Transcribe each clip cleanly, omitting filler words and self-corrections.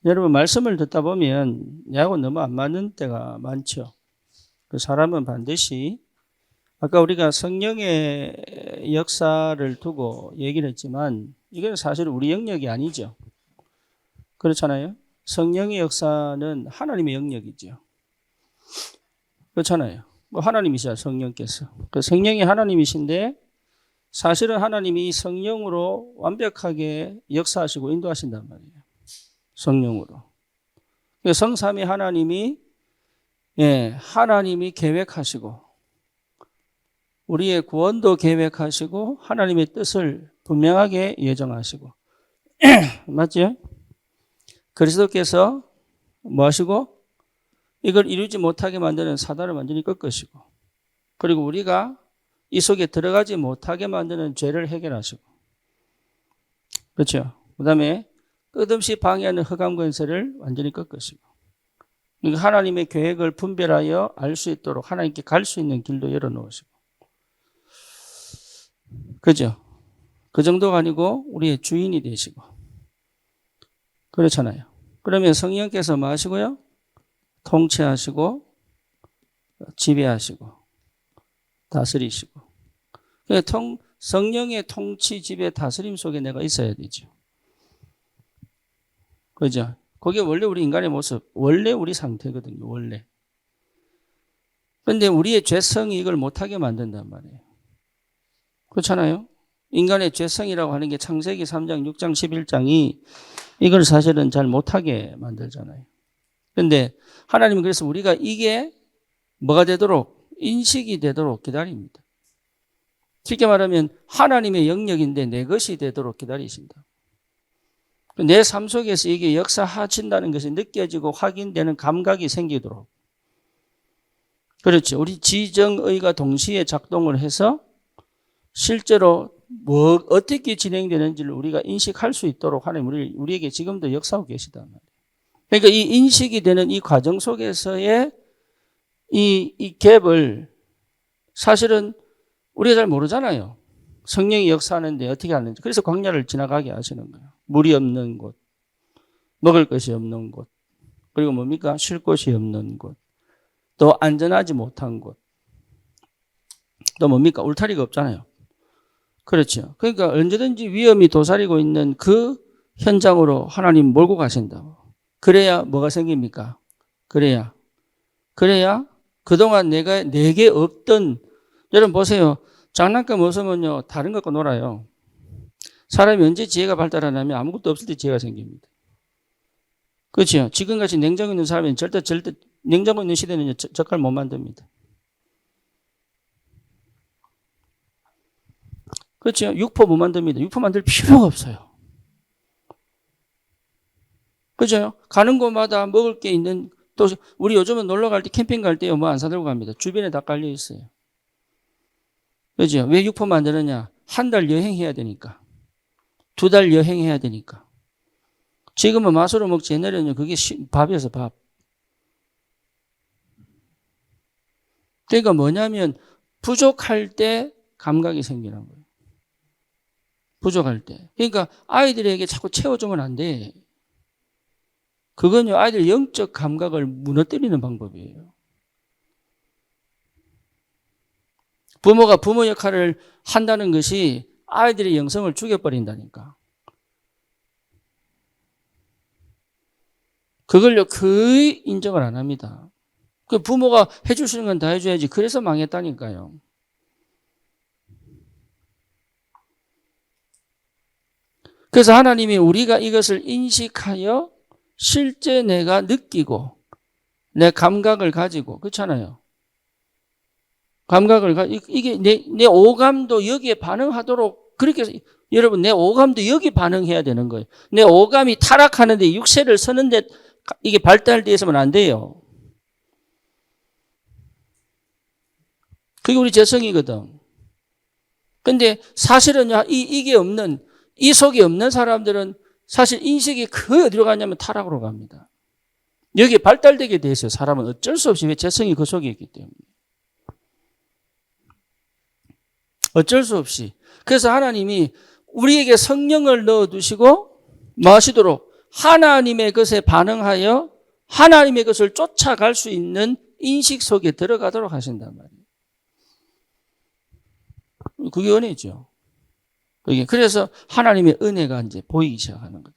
여러분 말씀을 듣다 보면 내하고 너무 안 맞는 때가 많죠. 그 사람은 반드시 아까 우리가 성령의 역사를 두고 얘기를 했지만 이건 사실 우리 영역이 아니죠. 그렇잖아요. 성령의 역사는 하나님의 영역이죠. 그렇잖아요. 뭐 하나님이시야 성령께서. 그 성령이 하나님이신데 사실은 하나님이 성령으로 완벽하게 역사하시고 인도하신단 말이에요. 성령으로. 성삼위 하나님이 하나님이 계획하시고 우리의 구원도 계획하시고 하나님의 뜻을 분명하게 예정하시고 맞죠? 그리스도께서 뭐 하시고 이걸 이루지 못하게 만드는 사단을 완전히 꺾으시고 그리고 우리가 이 속에 들어가지 못하게 만드는 죄를 해결하시고 그렇죠? 그 다음에 끝없이 방해하는 흑암 권세를 완전히 꺾으시고 하나님의 계획을 분별하여 알 수 있도록 하나님께 갈 수 있는 길도 열어놓으시고 그죠? 그 정도가 아니고 우리의 주인이 되시고 그렇잖아요. 그러면 성령께서 뭐 하시고요? 통치하시고 지배하시고 다스리시고 성령의 통치, 지배, 다스림 속에 내가 있어야 되죠. 그죠? 그게 원래 우리 인간의 모습, 원래 우리 상태거든요. 원래. 그런데 우리의 죄성이 이걸 못하게 만든단 말이에요. 그렇잖아요? 인간의 죄성이라고 하는 게 창세기 3장, 6장, 11장이 이걸 사실은 잘 못하게 만들잖아요. 그런데 하나님은 그래서 우리가 이게 뭐가 되도록 인식이 되도록 기다립니다. 쉽게 말하면 하나님의 영역인데 내 것이 되도록 기다리신다. 내 삶 속에서 이게 역사하신다는 것이 느껴지고 확인되는 감각이 생기도록. 그렇죠. 우리 지정의가 동시에 작동을 해서 실제로 어떻게 진행되는지를 우리가 인식할 수 있도록 하나님 우리에게 지금도 역사하고 계시단 말이에요. 그러니까 이 인식이 되는 이 과정 속에서의 이 갭을 사실은 우리가 잘 모르잖아요. 성령이 역사하는데 어떻게 하는지. 그래서 광야를 지나가게 하시는 거예요. 물이 없는 곳, 먹을 것이 없는 곳, 그리고 뭡니까? 쉴 곳이 없는 곳, 또 안전하지 못한 곳, 또 뭡니까? 울타리가 없잖아요. 그렇죠. 그러니까 언제든지 위험이 도사리고 있는 그 현장으로 하나님 몰고 가신다. 그래야 뭐가 생깁니까? 그래야 그동안 내게 없던, 여러분 보세요. 장난감 없으면요, 다른 것과 놀아요. 사람이 언제 지혜가 발달하냐면 아무것도 없을 때 지혜가 생깁니다. 그렇죠. 지금같이 냉장고 있는 사람은 절대 냉장고 있는 시대는 젓갈 못 만듭니다. 그렇죠. 육포 못 만듭니다. 육포 만들 필요가 없어요. 그죠? 가는 곳마다 먹을 게 있는, 또 우리 요즘은 놀러 갈 때 캠핑 갈 때요, 뭐 안 사들고 갑니다. 주변에 다 깔려 있어요. 그죠? 왜 육포 만드느냐? 한 달 여행해야 되니까. 2달 여행해야 되니까. 지금은 맛으로 먹지 옛날에는 그게 밥이어서 밥. 그러니까 뭐냐면 부족할 때 감각이 생기는 거예요. 부족할 때. 그러니까 아이들에게 자꾸 채워주면 안 돼. 그건요, 아이들 영적 감각을 무너뜨리는 방법이에요. 부모가 부모 역할을 한다는 것이 아이들의 영성을 죽여버린다니까. 그걸요, 거의 인정을 안 합니다. 그 부모가 해줄 수 있는 건 다 해줘야지. 그래서 망했다니까요. 그래서 하나님이 우리가 이것을 인식하여 실제 내가 느끼고 내 감각을 가지고, 그렇잖아요. 이게 내 오감도 여기에 반응하도록, 그렇게, 여러분, 내 오감도 여기 반응해야 되는 거예요. 내 오감이 타락하는데 육체를 서는데 이게 발달되어서는 안 돼요. 그게 우리 죄성이거든. 근데 사실은 이게 없는, 이 속이 없는 사람들은 사실 인식이 거의 어디로 가냐면 타락으로 갑니다. 여기에 발달되게 돼 있어요. 사람은 어쩔 수 없이 왜 죄성이 그 속에 있기 때문에. 어쩔 수 없이. 그래서 하나님이 우리에게 성령을 넣어두시고 마시도록 하나님의 것에 반응하여 하나님의 것을 쫓아갈 수 있는 인식 속에 들어가도록 하신단 말이에요. 그게 은혜죠. 그래서 하나님의 은혜가 이제 보이기 시작하는 거예요.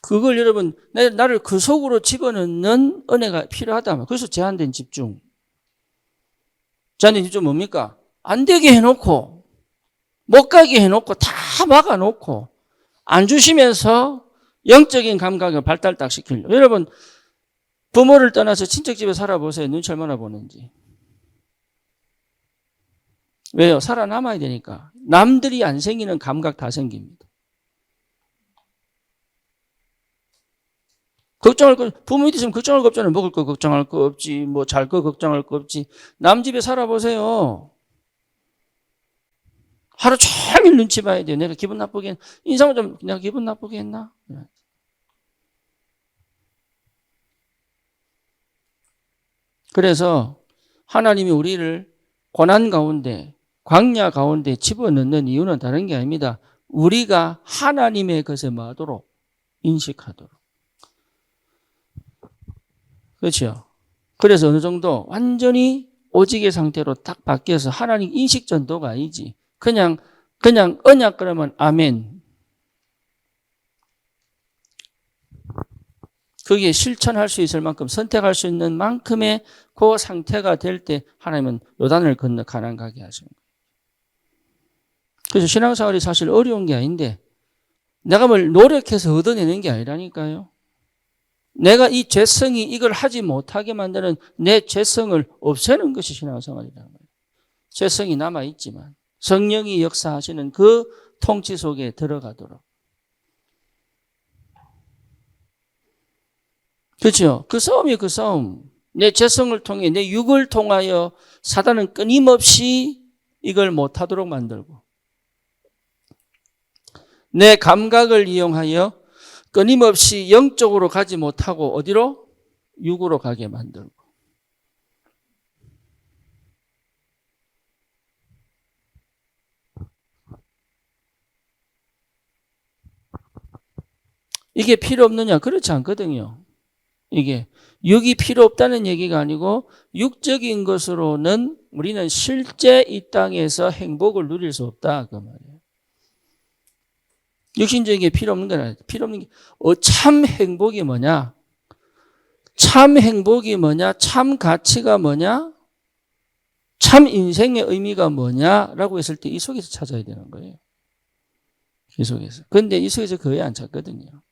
그걸 여러분, 나를 그 속으로 집어넣는 은혜가 필요하다. 그래서 제한된 집중. 제한된 집중 뭡니까? 안 되게 해놓고, 못 가게 해놓고, 다 막아놓고, 안 주시면서 영적인 감각을 발달 딱 시키려고. 여러분, 부모를 떠나서 친척집에 살아보세요. 눈치 얼마나 보는지. 왜요? 살아남아야 되니까. 남들이 안 생기는 감각 다 생깁니다. 부모 밑에 있으면 걱정할 거 없잖아요. 먹을 거 걱정할 거 없지, 뭐 잘 거 걱정할 거 없지. 남 집에 살아보세요. 하루 종일 눈치 봐야 돼요. 내가 기분 나쁘게, 인상을 좀, 내가 기분 나쁘게 했나? 그래서 하나님이 우리를 고난 가운데, 광야 가운데 집어넣는 이유는 다른 게 아닙니다. 우리가 하나님의 것에 뭐하도록 인식하도록. 그렇죠? 그래서 어느 정도 완전히 오직의 상태로 딱 바뀌어서 하나님 인식 전도가 아니지. 그냥 언약 그러면 아멘. 그게 실천할 수 있을 만큼 선택할 수 있는 만큼의 그 상태가 될 때 하나님은 요단을 건너 가나안 가게 하시는 거예요. 그래서 신앙생활이 사실 어려운 게 아닌데 내가 뭘 노력해서 얻어내는 게 아니라니까요. 내가 이 죄성이 이걸 하지 못하게 만드는 내 죄성을 없애는 것이 신앙생활이라는 거예요. 죄성이 남아있지만 성령이 역사하시는 그 통치 속에 들어가도록. 그렇죠? 그 싸움이에요. 그 싸움. 내 죄성을 통해 내 육을 통하여 사단은 끊임없이 이걸 못하도록 만들고 내 감각을 이용하여 끊임없이 영적으로 가지 못하고 어디로? 육으로 가게 만들고. 이게 필요 없느냐? 그렇지 않거든요. 이게 육이 필요 없다는 얘기가 아니고 육적인 것으로는 우리는 실제 이 땅에서 행복을 누릴 수 없다 그 말이에요. 육신적인 게 필요 없는 건 아니에요. 필요 없는 게 참 행복이 뭐냐? 참 행복이 뭐냐? 참 가치가 뭐냐? 참 인생의 의미가 뭐냐라고 했을 때 이 속에서 찾아야 되는 거예요. 이 속에서. 그런데 이 속에서 거의 안 찾거든요.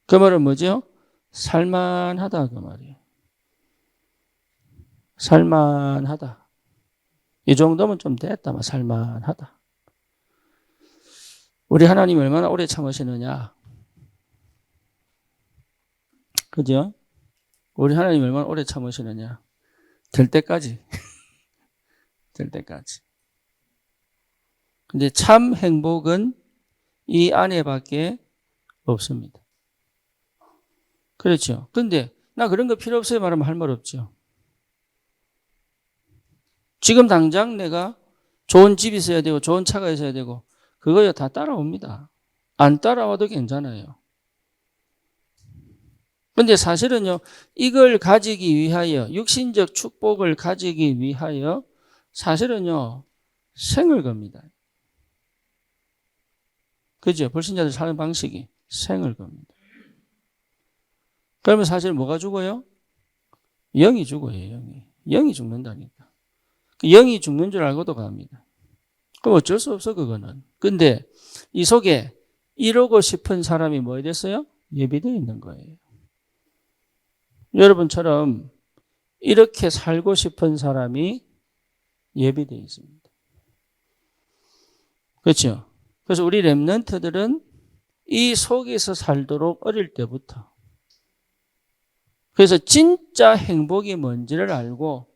그 말은 뭐죠? 살만하다 그 말이에요. 살만하다. 이 정도면 좀 됐다. 살만하다. 우리 하나님 얼마나 오래 참으시느냐. 그죠? 우리 하나님 얼마나 오래 참으시느냐. 될 때까지. 될 때까지. 근데 참 행복은 이 안에밖에 없습니다. 그렇죠. 근데 나 그런 거 필요 없어요 말하면 할 말 없죠. 지금 당장 내가 좋은 집이 있어야 되고 좋은 차가 있어야 되고 그거요 다 따라옵니다. 안 따라와도 괜찮아요. 근데 사실은요 이걸 가지기 위하여 육신적 축복을 가지기 위하여 사실은요 생을 겁니다. 그죠? 불신자들 사는 방식이 생을 겁니다. 그러면 사실 뭐가 죽어요? 영이 죽어요. 영이 죽는다니까. 영이 죽는 줄 알고도 갑니다. 그럼 어쩔 수 없어 그거는. 근데 이 속에 이루고 싶은 사람이 뭐 됐어요? 예비되어 있는 거예요. 여러분처럼 이렇게 살고 싶은 사람이 예비되어 있습니다. 그렇죠? 그래서 우리 렘넌트들은 이 속에서 살도록 어릴 때부터 그래서 진짜 행복이 뭔지를 알고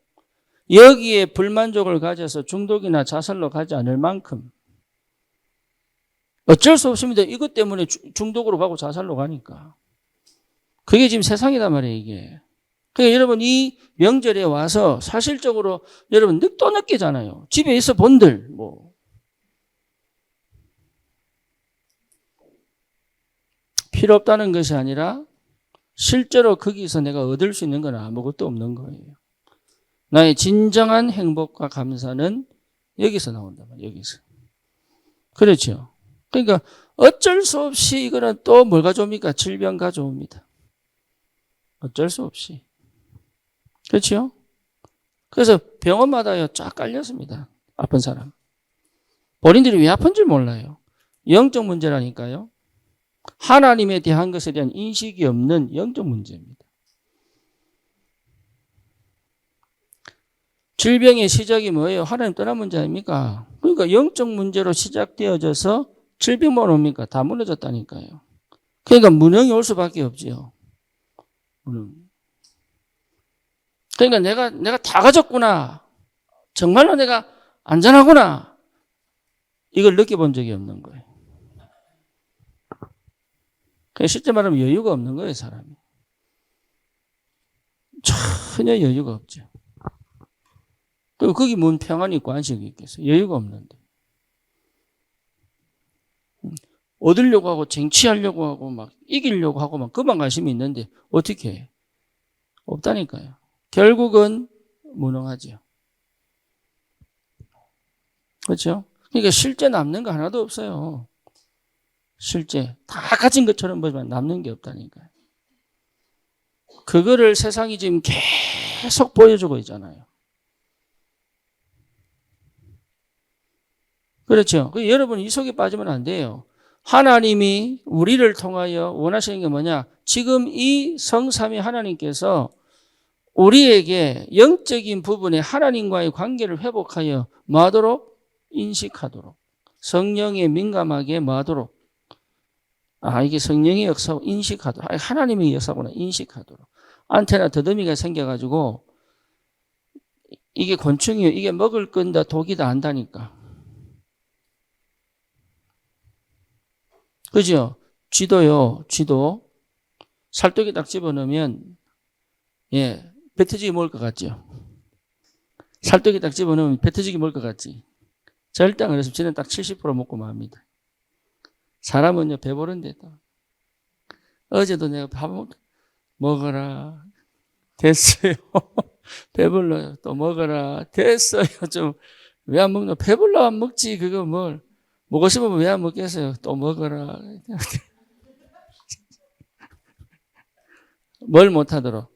여기에 불만족을 가져서 중독이나 자살로 가지 않을 만큼 어쩔 수 없습니다. 이것 때문에 중독으로 가고 자살로 가니까. 그게 지금 세상이단 말이에요, 이게. 그러니까 여러분 이 명절에 와서 사실적으로 여러분 또 느끼잖아요. 집에 있어 본들 필요 없다는 것이 아니라 실제로 거기서 내가 얻을 수 있는 건 아무것도 없는 거예요. 나의 진정한 행복과 감사는 여기서 나온단 말이에요. 여기서. 그렇죠. 그러니까 어쩔 수 없이 이거는 또 뭘 가져옵니까? 질병 가져옵니다. 어쩔 수 없이. 그렇죠? 그래서 병원마다요 쫙 깔렸습니다. 아픈 사람. 본인들이 왜 아픈지 몰라요. 영적 문제라니까요. 하나님에 대한 것에 대한 인식이 없는 영적 문제입니다. 질병의 시작이 뭐예요? 하나님 떠난 문제 아닙니까? 그러니까 영적 문제로 시작되어져서 질병만 옵니까? 다 무너졌다니까요. 그러니까 무능이 올 수밖에 없지요. 무능. 그러니까 내가 다 가졌구나. 정말로 내가 안전하구나. 이걸 느껴본 적이 없는 거예요. 실제 말하면 여유가 없는 거예요, 사람이. 전혀 여유가 없죠. 그리고 거기 뭔 평안이 있고 안식이 있겠어요. 여유가 없는데. 얻으려고 하고 쟁취하려고 하고 막 이기려고 하고 막 그만 관심이 있는데 어떻게 해? 없다니까요. 결국은 무능하죠. 그렇죠? 그러니까 실제 남는 거 하나도 없어요. 실제 다 가진 것처럼 보지만 남는 게 없다니까요. 그거를 세상이 지금 계속 보여주고 있잖아요. 그렇죠? 여러분 이 속에 빠지면 안 돼요. 하나님이 우리를 통하여 원하시는 게 뭐냐? 지금 이 성삼위 하나님께서 우리에게 영적인 부분에 하나님과의 관계를 회복하여 뭐하도록? 인식하도록. 성령에 민감하게 뭐하도록? 이게 성령의 역사고 인식하도록. 하나님의 역사구나. 인식하도록. 안테나 더듬이가 생겨가지고 이게 곤충이에요. 이게 먹을 건다 독이다 안다니까. 그죠? 쥐도요. 쥐도 살독이 딱 집어넣으면 배 터지게 먹을 것 같죠? 살독이 딱 집어넣으면 배 터지게 먹을 것 같지? 절대 안 그래서 쥐는 딱 70% 먹고 맙니다. 사람은요, 배부른데 또. 어제도 내가 밥 먹어라. 됐어요. 배불러요. 또 먹어라. 됐어요. 좀, 왜 안 먹노? 배불러 안 먹지. 그거 뭘. 먹고 싶으면 왜 안 먹겠어요? 또 먹어라. 뭘 못하도록.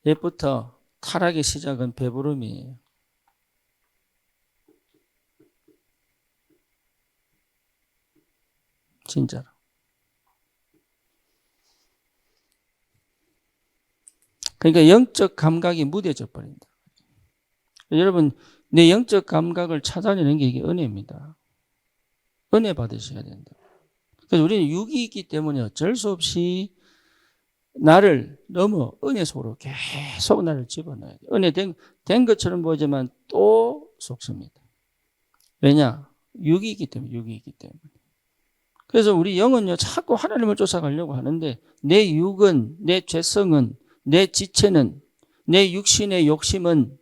옛부터 타락의 시작은 배부름이에요. 진짜로. 그러니까 영적 감각이 무뎌져 버린다. 여러분, 내 영적 감각을 찾아내는 게 이게 은혜입니다. 은혜 받으셔야 된다. 그래서 우리는 육이 있기 때문에 어쩔 수 없이 나를 너무 은혜 속으로 계속 나를 집어넣어야 돼. 은혜 된 것처럼 보이지만 또 속습니다. 왜냐? 육이 있기 때문에, 육이 있기 때문에. 그래서 우리 영은요, 자꾸 하나님을 쫓아가려고 하는데, 내 육은, 내 죄성은, 내 지체는, 내 육신의 욕심은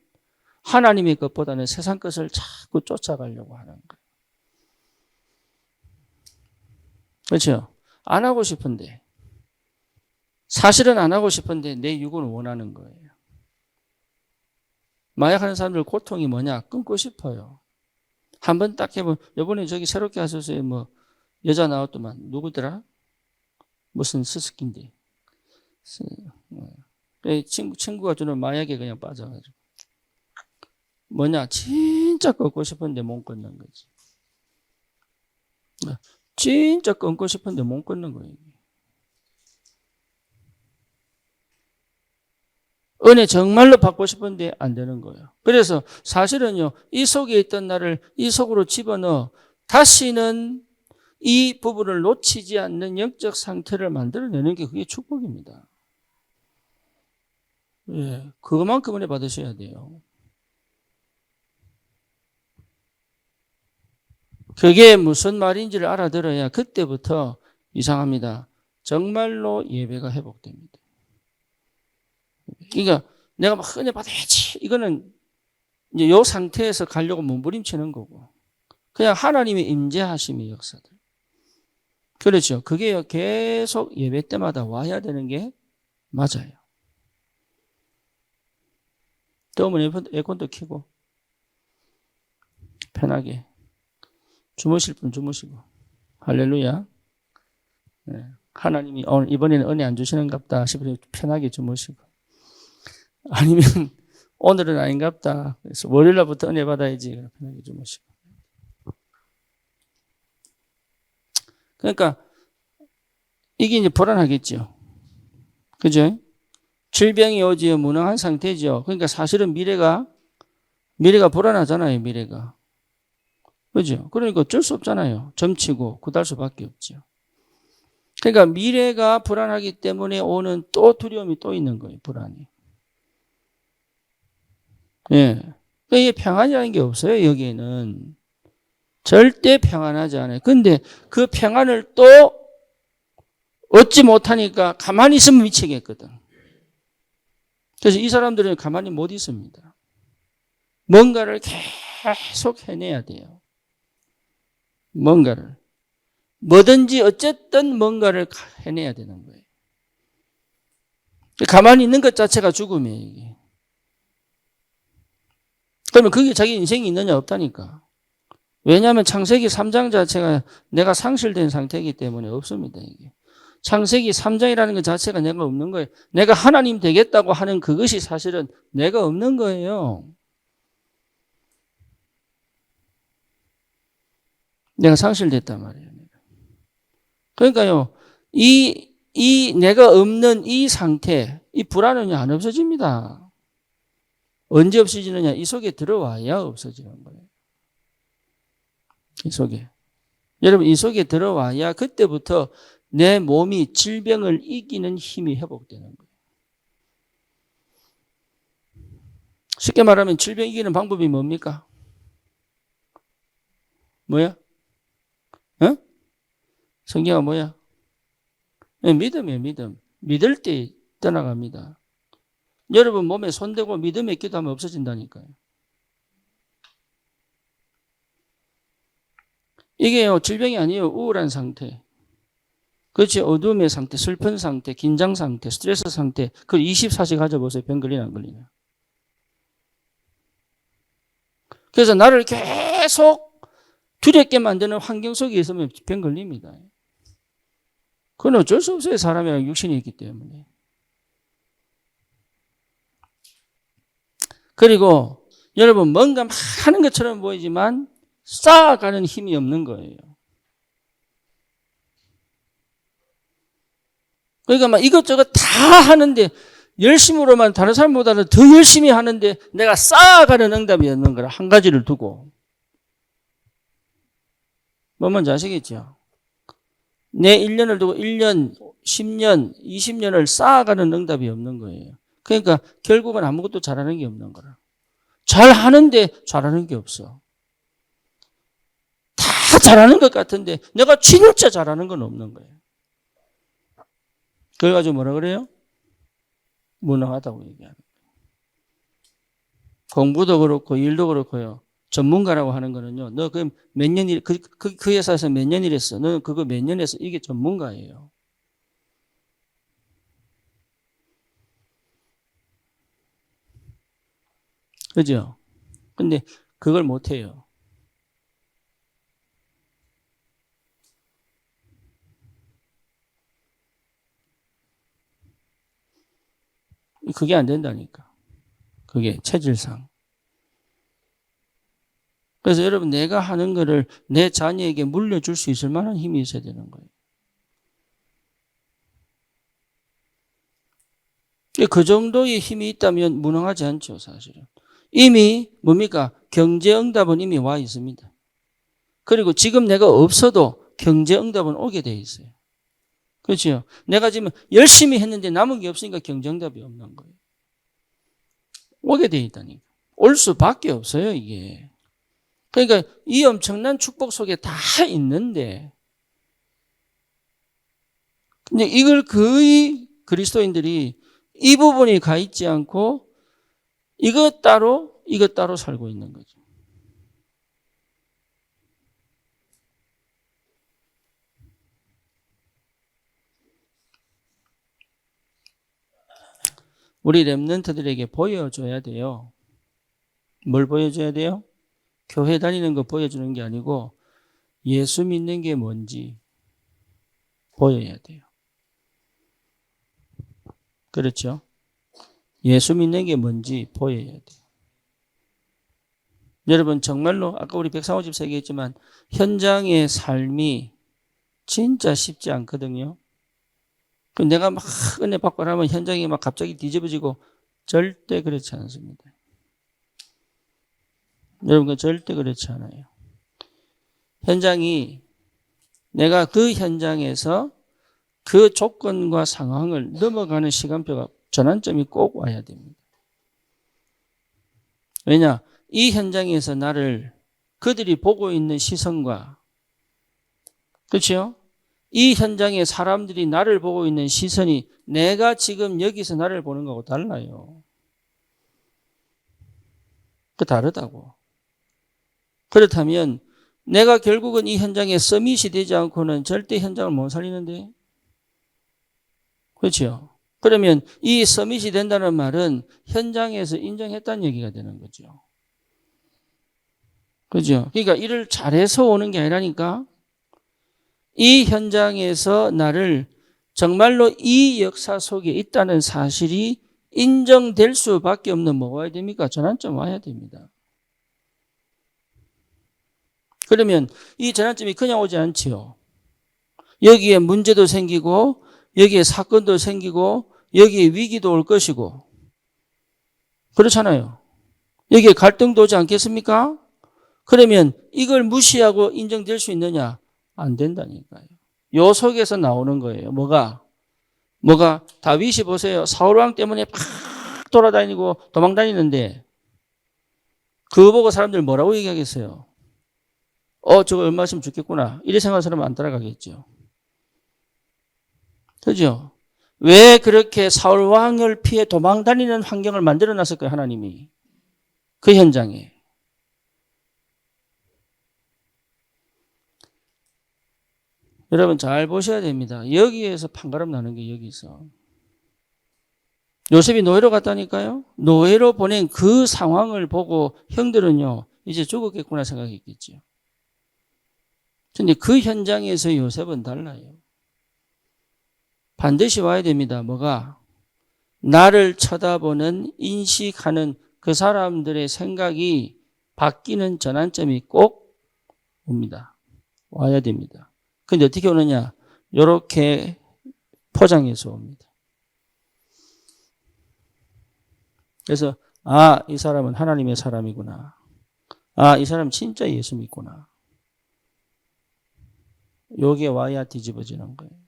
하나님의 것보다는 세상 것을 자꾸 쫓아가려고 하는 거예요. 그렇죠? 안 하고 싶은데, 사실은 안 하고 싶은데 내 육은 원하는 거예요. 마약하는 사람들 고통이 뭐냐? 끊고 싶어요. 한번 딱 해보면, 요번에 저기 새롭게 하셨어요. 뭐, 여자 나왔더만, 누구더라? 무슨 스스키인데. 친구가 주는 마약에 그냥 빠져가지고. 뭐냐? 진짜 끊고 싶은데 못 끊는 거지. 진짜 끊고 싶은데 못 끊는 거예요. 은혜 정말로 받고 싶은데 안 되는 거예요. 그래서 사실은요, 이 속에 있던 나를 이 속으로 집어넣어 다시는 이 부분을 놓치지 않는 영적 상태를 만들어내는 게 그게 축복입니다. 예, 그것만큼 은혜 받으셔야 돼요. 그게 무슨 말인지를 알아들어야 그때부터 이상합니다. 정말로 예배가 회복됩니다. 그러니까 내가 막 은혜 받아야지. 이거는 이제 요 상태에서 가려고 몸부림치는 거고. 그냥 하나님의 임재하심의 역사들. 그렇죠. 그게 계속 예배 때마다 와야 되는 게 맞아요. 더우면 에어컨도 켜고 편하게 주무실 분 주무시고. 할렐루야. 네. 하나님이 오늘 이번에는 은혜 안 주시는갑다 싶으면 편하게 주무시고. 아니면 오늘은 아닌갑다. 그래서 월요일날부터 은혜 받아야지. 편하게 주무시고. 그러니까 이게 이제 불안하겠죠. 그죠? 질병이 오지요. 무능한 상태죠. 그러니까 사실은 미래가 불안하잖아요. 미래가. 그죠? 그러니까 어쩔 수 없잖아요. 점치고 굳을 수밖에 없죠. 그러니까 미래가 불안하기 때문에 오는 또 두려움이 또 있는 거예요. 불안이. 예. 그러니까 이게 평안이라는 게 없어요. 여기에는. 절대 평안하지 않아요. 근데 그 평안을 또 얻지 못하니까 가만히 있으면 미치겠거든. 그래서 이 사람들은 가만히 못 있습니다. 뭔가를 계속 해내야 돼요. 뭔가를. 뭐든지 어쨌든 뭔가를 해내야 되는 거예요. 가만히 있는 것 자체가 죽음이에요. 이게. 그러면 그게 자기 인생이 있느냐 없다니까. 왜냐하면 창세기 3장 자체가 내가 상실된 상태이기 때문에 없습니다. 이게. 창세기 3장이라는 것 자체가 내가 없는 거예요. 내가 하나님 되겠다고 하는 그것이 사실은 내가 없는 거예요. 내가 상실됐단 말이에요. 그러니까요, 이 내가 없는 이 상태, 이 불안은 안 없어집니다. 언제 없어지느냐? 이 속에 들어와야 없어지는 거예요. 이 속에. 여러분, 이 속에 들어와야 그때부터 내 몸이 질병을 이기는 힘이 회복되는 거예요. 쉽게 말하면 질병 이기는 방법이 뭡니까? 뭐야? 어? 성경은 뭐야? 믿음이에요, 믿음. 믿을 때 떠나갑니다. 여러분 몸에 손대고 믿음에 기도하면 없어진다니까요. 이게요, 질병이 아니에요. 우울한 상태. 그렇지. 어둠의 상태, 슬픈 상태, 긴장 상태, 스트레스 상태. 그걸 24시 가져보세요. 병 걸리나 안 걸리나. 그래서 나를 계속 두렵게 만드는 환경 속에 있으면 병 걸립니다. 그건 어쩔 수 없어요. 사람이랑 육신이 있기 때문에. 그리고 여러분 뭔가 막 하는 것처럼 보이지만 쌓아가는 힘이 없는 거예요. 그러니까 막 이것저것 다 하는데 열심으로만 다른 사람보다는 더 열심히 하는데 내가 쌓아가는 응답이 없는 거라. 한 가지를 두고. 뭐 뭔지 아시겠죠? 내 1년을 두고 1년, 10년, 20년을 쌓아가는 응답이 없는 거예요. 그러니까 결국은 아무것도 잘하는 게 없는 거라. 잘하는데 잘하는 게 없어. 다 잘하는 것 같은데 내가 진짜 잘하는 건 없는 거예요. 그걸 가지고 뭐라 그래요? 무능하다고 얘기하는 거예요. 공부도 그렇고 일도 그렇고요. 전문가라고 하는 거는요. 너 그 몇 년 일, 그 회사에서 몇 년 일했어. 너 그거 몇 년 했어. 이게 전문가예요. 그죠? 근데 그걸 못 해요. 그게 안 된다니까. 그게 체질상. 그래서 여러분 내가 하는 거를 내 자녀에게 물려줄 수 있을 만한 힘이 있어야 되는 거예요. 그 정도의 힘이 있다면 무능하지 않죠, 사실은. 이미 뭡니까? 경제응답은 이미 와 있습니다. 그리고 지금 내가 없어도 경제응답은 오게 돼 있어요. 그렇죠? 내가 지금 열심히 했는데 남은 게 없으니까 경제응답이 없는 거예요. 오게 돼 있다니까. 올 수밖에 없어요, 이게. 그러니까 이 엄청난 축복 속에 다 있는데 근데 이걸 거의 그리스도인들이 이 부분이 가 있지 않고 이것 따로 살고 있는 거죠. 우리 렘넌트들에게 보여줘야 돼요. 뭘 보여줘야 돼요? 교회 다니는 거 보여주는 게 아니고 예수 믿는 게 뭔지 보여야 돼요. 그렇죠? 예수 믿는 게 뭔지 보여야 돼요. 여러분 정말로 아까 우리 백상호 집사 얘기했지만 현장의 삶이 진짜 쉽지 않거든요. 내가 막 은혜 받고 나면 현장이 막 갑자기 뒤집어지고 절대 그렇지 않습니다. 여러분 절대 그렇지 않아요. 현장이 내가 그 현장에서 그 조건과 상황을 넘어가는 시간표가 전환점이 꼭 와야 됩니다. 왜냐? 이 현장에서 나를 그들이 보고 있는 시선과 그렇죠? 이 현장에 사람들이 나를 보고 있는 시선이 내가 지금 여기서 나를 보는 거하고 달라요. 그 다르다고. 그렇다면 내가 결국은 이 현장에 서밋이 되지 않고는 절대 현장을 못 살리는데 그렇죠? 그러면 이 서밋이 된다는 말은 현장에서 인정했다는 얘기가 되는 거죠. 그죠? 그러니까 일을 잘해서 오는 게 아니라니까 이 현장에서 나를 정말로 이 역사 속에 있다는 사실이 인정될 수밖에 없는 뭐가 와야 됩니까? 전환점 와야 됩니다. 그러면 이 전환점이 그냥 오지 않지요. 여기에 문제도 생기고 여기에 사건도 생기고 여기에 위기도 올 것이고 그렇잖아요. 여기에 갈등도 오지 않겠습니까? 그러면 이걸 무시하고 인정될 수 있느냐? 안 된다니까요. 요 속에서 나오는 거예요. 뭐가 다윗이 보세요. 사울왕 때문에 팍 돌아다니고 도망다니는데 그거 보고 사람들 뭐라고 얘기하겠어요? 저거 얼마 있으면 죽겠구나. 이래 생각하는 사람은 안 따라가겠죠. 그죠? 왜 그렇게 사울왕을 피해 도망다니는 환경을 만들어 놨을까요? 하나님이. 그 현장에. 여러분 잘 보셔야 됩니다. 여기에서 판가름 나는 게 여기서. 요셉이 노예로 갔다니까요. 노예로 보낸 그 상황을 보고 형들은요. 이제 죽었겠구나 생각했겠죠. 근데 그 현장에서 요셉은 달라요. 반드시 와야 됩니다. 뭐가? 나를 쳐다보는 인식하는 그 사람들의 생각이 바뀌는 전환점이 꼭 옵니다. 와야 됩니다. 근데 어떻게 오느냐? 이렇게 포장해서 옵니다. 그래서 이 사람은 하나님의 사람이구나. 이 사람 진짜 예수 믿구나. 요게 와야 뒤집어지는 거예요.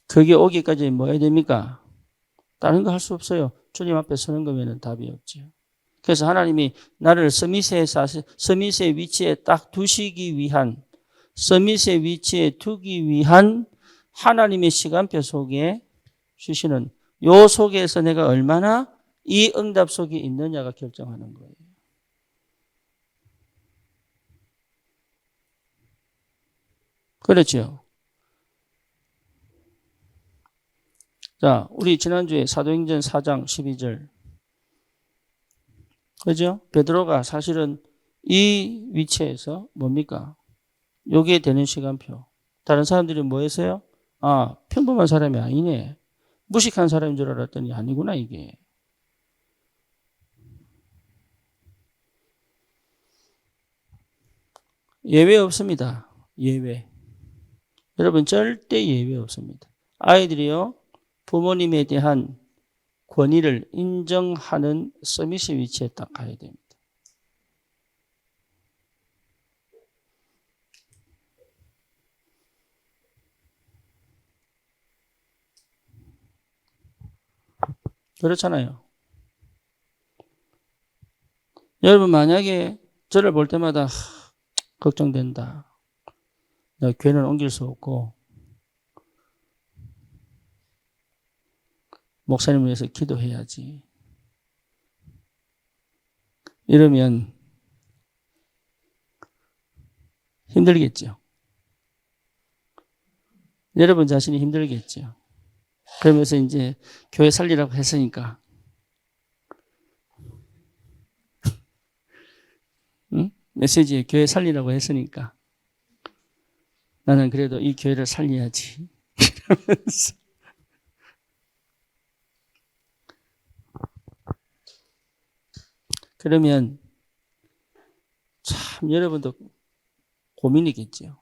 그게 오기까지 뭐 해야 됩니까? 다른 거 할 수 없어요. 주님 앞에 서는 거면 답이 없죠. 그래서 하나님이 나를 서밋의 위치에 딱 두시기 위한, 서밋의 위치에 두기 위한 하나님의 시간표 속에 주시는 요 속에서 내가 얼마나 이 응답 속에 있느냐가 결정하는 거예요. 그렇죠. 자, 우리 지난주에 사도행전 4장 12절. 그죠? 베드로가 사실은 이 위치에서 뭡니까? 요게 되는 시간표. 다른 사람들이 뭐 했어요? 평범한 사람이 아니네. 무식한 사람인 줄 알았더니 아니구나, 이게. 예외 없습니다. 예외. 여러분, 절대 예외 없습니다. 아이들이요, 부모님에 대한 권위를 인정하는 서밋의 위치에 딱 가야 됩니다. 그렇잖아요. 여러분, 만약에 저를 볼 때마다 걱정된다. 내가 교회는 옮길 수 없고 목사님을 위해서 기도해야지. 이러면 힘들겠죠. 여러분 자신이 힘들겠죠. 그러면서 이제 교회 살리라고 했으니까. 응? 메시지에 교회 살리라고 했으니까. 나는 그래도 이 교회를 살려야지. 그러면 참 여러분도 고민이겠죠.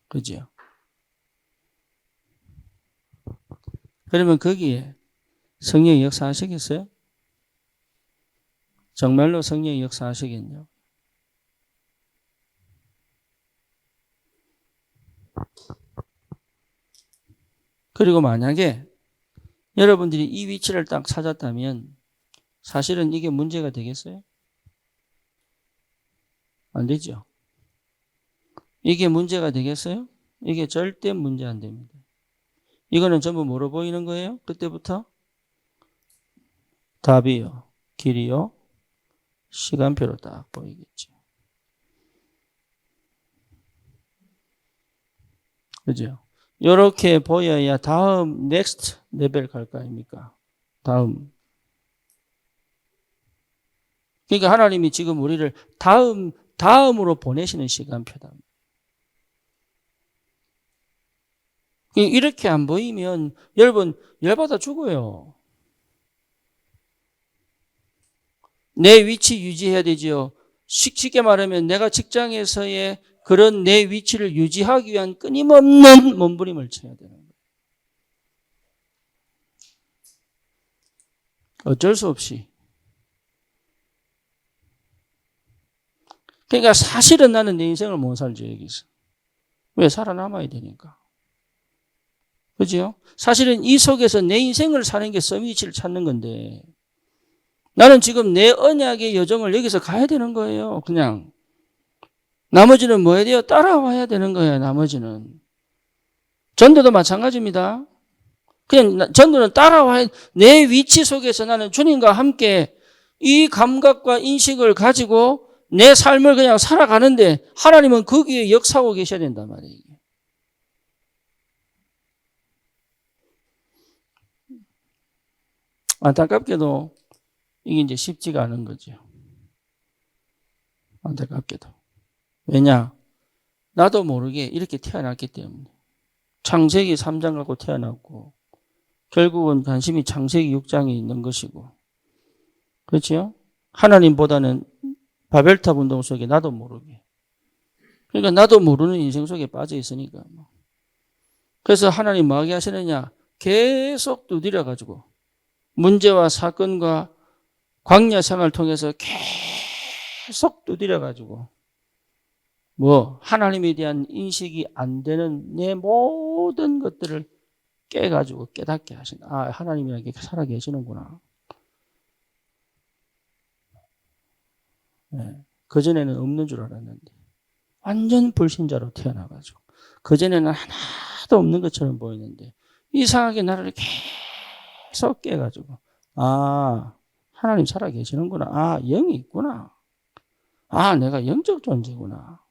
그죠? 그러면 거기에 성령이 역사하시겠어요? 정말로 성령이 역사하시겠냐? 그리고 만약에 여러분들이 이 위치를 딱 찾았다면 사실은 이게 문제가 되겠어요? 안 되죠. 이게 문제가 되겠어요? 이게 절대 문제 안 됩니다. 이거는 전부 뭐로 보이는 거예요? 그때부터? 답이요, 길이요, 시간표로 딱 보이겠죠. 그죠? 이렇게 보여야 다음 next 레벨 갈 거 아닙니까? 다음. 그러니까 하나님이 지금 우리를 다음으로 보내시는 시간표다. 이렇게 안 보이면 여러분 열받아 죽어요. 내 위치 유지해야 되죠. 쉽게 말하면 내가 직장에서의 그런 내 위치를 유지하기 위한 끊임없는 몸부림을 쳐야 되는 거예요. 어쩔 수 없이. 그러니까 사실은 나는 내 인생을 못 살죠, 여기서. 왜? 살아남아야 되니까. 그죠? 사실은 이 속에서 내 인생을 사는 게 서밋을 찾는 건데 나는 지금 내 언약의 여정을 여기서 가야 되는 거예요. 그냥. 나머지는 뭐 해야 돼요? 따라와야 되는 거예요. 나머지는. 전도도 마찬가지입니다. 그냥 전도는 따라와야 내 위치 속에서 나는 주님과 함께 이 감각과 인식을 가지고 내 삶을 그냥 살아가는데 하나님은 거기에 역사하고 계셔야 된단 말이에요. 안타깝게도 이게 이제 쉽지가 않은 거죠. 안타깝게도. 왜냐? 나도 모르게 이렇게 태어났기 때문에. 창세기 3장 갖고 태어났고 결국은 관심이 창세기 6장에 있는 것이고 그렇죠? 하나님보다는 바벨탑 운동 속에 나도 모르게. 그러니까 나도 모르는 인생 속에 빠져 있으니까. 그래서 하나님 뭐 하게 하시느냐? 계속 두드려가지고 문제와 사건과 광야 생활을 통해서 계속 두드려가지고 하나님에 대한 인식이 안 되는 내 모든 것들을 깨가지고 깨닫게 하신다. 아, 하나님이 살아계시는구나. 네. 그전에는 없는 줄 알았는데 완전 불신자로 태어나가지고 그전에는 하나도 없는 것처럼 보이는데 이상하게 나를 계속 깨가지고 아, 하나님 살아계시는구나. 아, 영이 있구나. 아, 내가 영적 존재구나.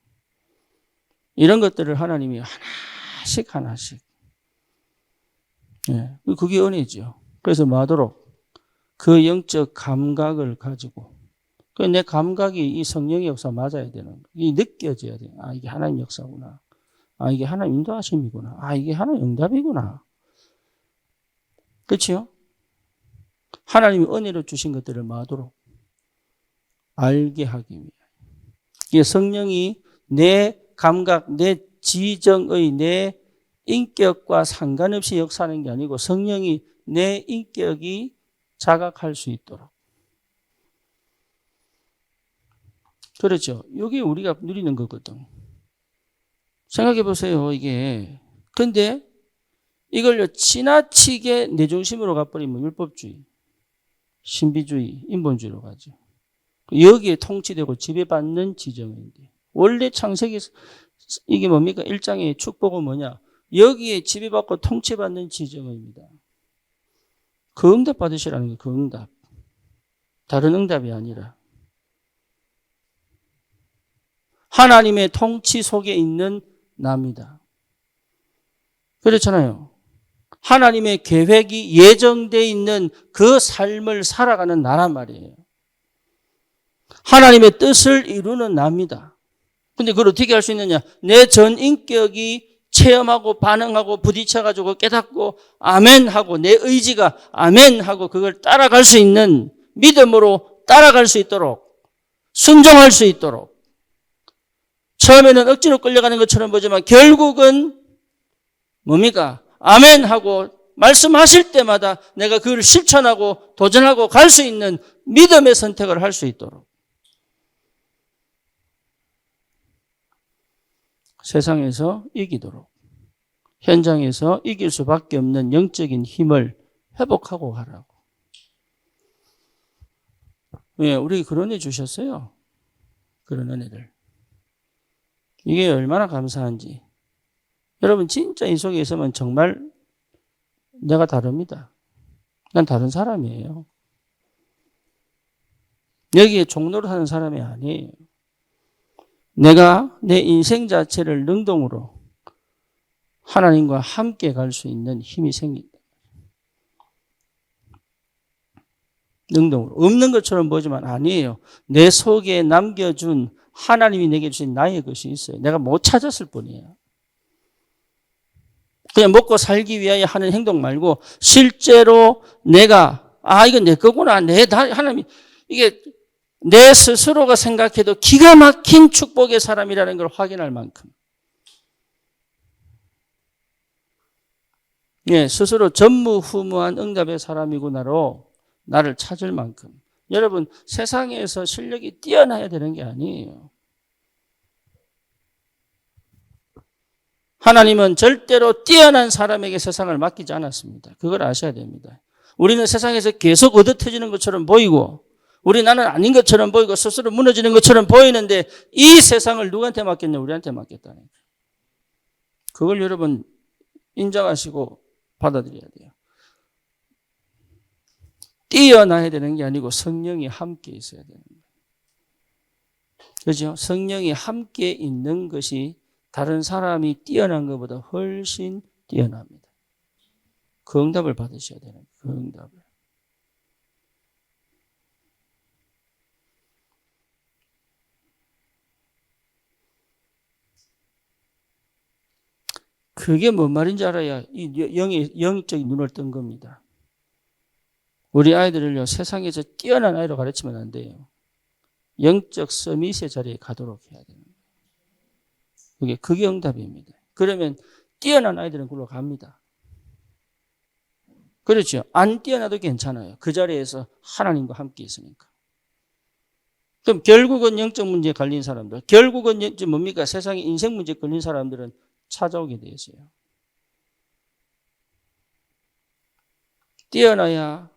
이런 것들을 하나님이 하나씩 하나씩. 네, 그게 은혜죠. 그래서 뭐하도록 그 영적 감각을 가지고 내 감각이 이 성령의 역사 맞아야 되는 거예요. 이게 느껴져야 돼요. 아, 이게 하나님 역사구나. 아, 이게 하나님 인도하심이구나. 아, 이게 하나님 응답이구나. 그렇죠? 하나님이 은혜로 주신 것들을 뭐하도록 알게 하기 위해. 이게 성령이 내 감각, 내 지정의 내 인격과 상관없이 역사하는 게 아니고 성령이 내 인격이 자각할 수 있도록. 그렇죠. 이게 우리가 누리는 거거든. 생각해 보세요, 이게. 근데 이걸 지나치게 내 중심으로 가버리면 율법주의, 신비주의, 인본주의로 가죠. 여기에 통치되고 지배받는 지정인데. 원래 창세기, 이게 뭡니까? 1장의 축복은 뭐냐? 여기에 지배받고 통치받는 지정입니다. 그 응답 받으시라는 게 그 응답. 다른 응답이 아니라. 하나님의 통치 속에 있는 나입니다. 그렇잖아요. 하나님의 계획이 예정되어 있는 그 삶을 살아가는 나란 말이에요. 하나님의 뜻을 이루는 나입니다. 근데 그걸 어떻게 할 수 있느냐? 내 전 인격이 체험하고 반응하고 부딪혀가지고 깨닫고 아멘하고 내 의지가 아멘하고 그걸 따라갈 수 있는 믿음으로 따라갈 수 있도록 순종할 수 있도록 처음에는 억지로 끌려가는 것처럼 보지만 결국은 뭡니까? 아멘하고 말씀하실 때마다 내가 그걸 실천하고 도전하고 갈 수 있는 믿음의 선택을 할 수 있도록 세상에서 이기도록 현장에서 이길 수밖에 없는 영적인 힘을 회복하고 가라고. 예, 우리 그런 애 주셨어요. 그런 은혜를. 이게 얼마나 감사한지. 여러분 진짜 이 속에 있으면 정말 내가 다릅니다. 난 다른 사람이에요. 여기에 종로를 하는 사람이 아니에요. 내가 내 인생 자체를 능동으로 하나님과 함께 갈 수 있는 힘이 생긴다. 능동으로. 없는 것처럼 보지만 아니에요. 내 속에 남겨준 하나님이 내게 주신 나의 것이 있어요. 내가 못 찾았을 뿐이에요. 그냥 먹고 살기 위하여 하는 행동 말고 실제로 내가 이건 내 거구나. 하나님 이게 내 스스로가 생각해도 기가 막힌 축복의 사람이라는 걸 확인할 만큼 예, 스스로 전무후무한 응답의 사람이구나로 나를 찾을 만큼 여러분 세상에서 실력이 뛰어나야 되는 게 아니에요. 하나님은 절대로 뛰어난 사람에게 세상을 맡기지 않았습니다. 그걸 아셔야 됩니다. 우리는 세상에서 계속 얻어터지는 것처럼 보이고 나는 아닌 것처럼 보이고 스스로 무너지는 것처럼 보이는데 이 세상을 누구한테 맡겼냐? 우리한테 맡겼다는 거예요. 그걸 여러분 인정하시고 받아들여야 돼요. 뛰어나야 되는 게 아니고 성령이 함께 있어야 되는 거예요. 그렇죠? 성령이 함께 있는 것이 다른 사람이 뛰어난 것보다 훨씬 뛰어납니다. 그 응답을 받으셔야 되는 거예요. 그 응답을. 그게 뭔 말인지 알아야 이 영적인 눈을 뜬 겁니다. 우리 아이들을요, 세상에서 뛰어난 아이로 가르치면 안 돼요. 영적 서밋의 자리에 가도록 해야 되는 거예요. 그게 응답입니다. 그러면 뛰어난 아이들은 그걸로 갑니다. 그렇죠. 안 뛰어나도 괜찮아요. 그 자리에서 하나님과 함께 있으니까. 그럼 결국은 영적 문제에 걸린 사람들, 결국은 뭡니까? 세상에 인생 문제에 걸린 사람들은 찾아오게 되어 있어요. 뛰어나야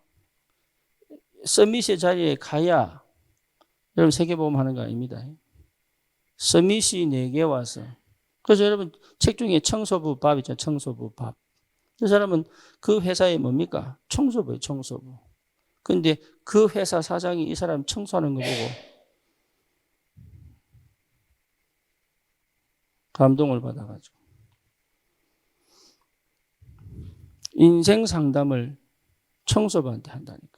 서밋의 자리에 가야 여러분 세계보험 하는 거 아닙니다. 서밋이 내게 와서 그래서 여러분 책 중에 청소부 밥 있잖아요. 청소부 밥. 그 사람은 그 회사에 뭡니까? 청소부예요. 청소부. 그런데 그 회사 사장이 이 사람 청소하는 거 보고 감동을 받아가지고 인생 상담을 청소부한테 한다니까.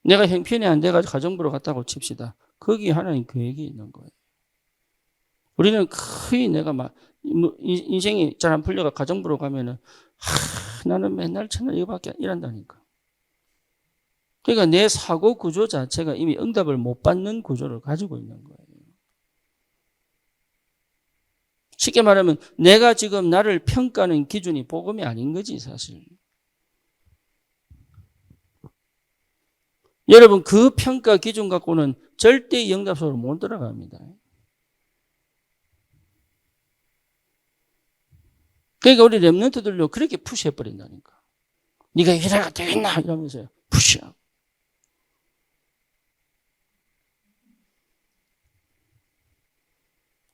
내가 형편이 안 돼가지고 가정부로 갔다고 칩시다. 거기 하나님 계획이 있는 거예요. 우리는 거의 내가 인생이 잘 안 풀려가 가정부로 가면은 나는 맨날 천날 이거밖에 일한다니까. 그러니까 내 사고 구조 자체가 이미 응답을 못 받는 구조를 가지고 있는 거예요. 쉽게 말하면 내가 지금 나를 평가하는 기준이 복음이 아닌 거지 사실. 여러분 그 평가 기준 갖고는 절대 영답 속으로 못 들어갑니다. 그러니까 우리 렘넌트들도 그렇게 푸시해버린다니까. 네가 이래가 되겠나 이러면서요. 푸시하고.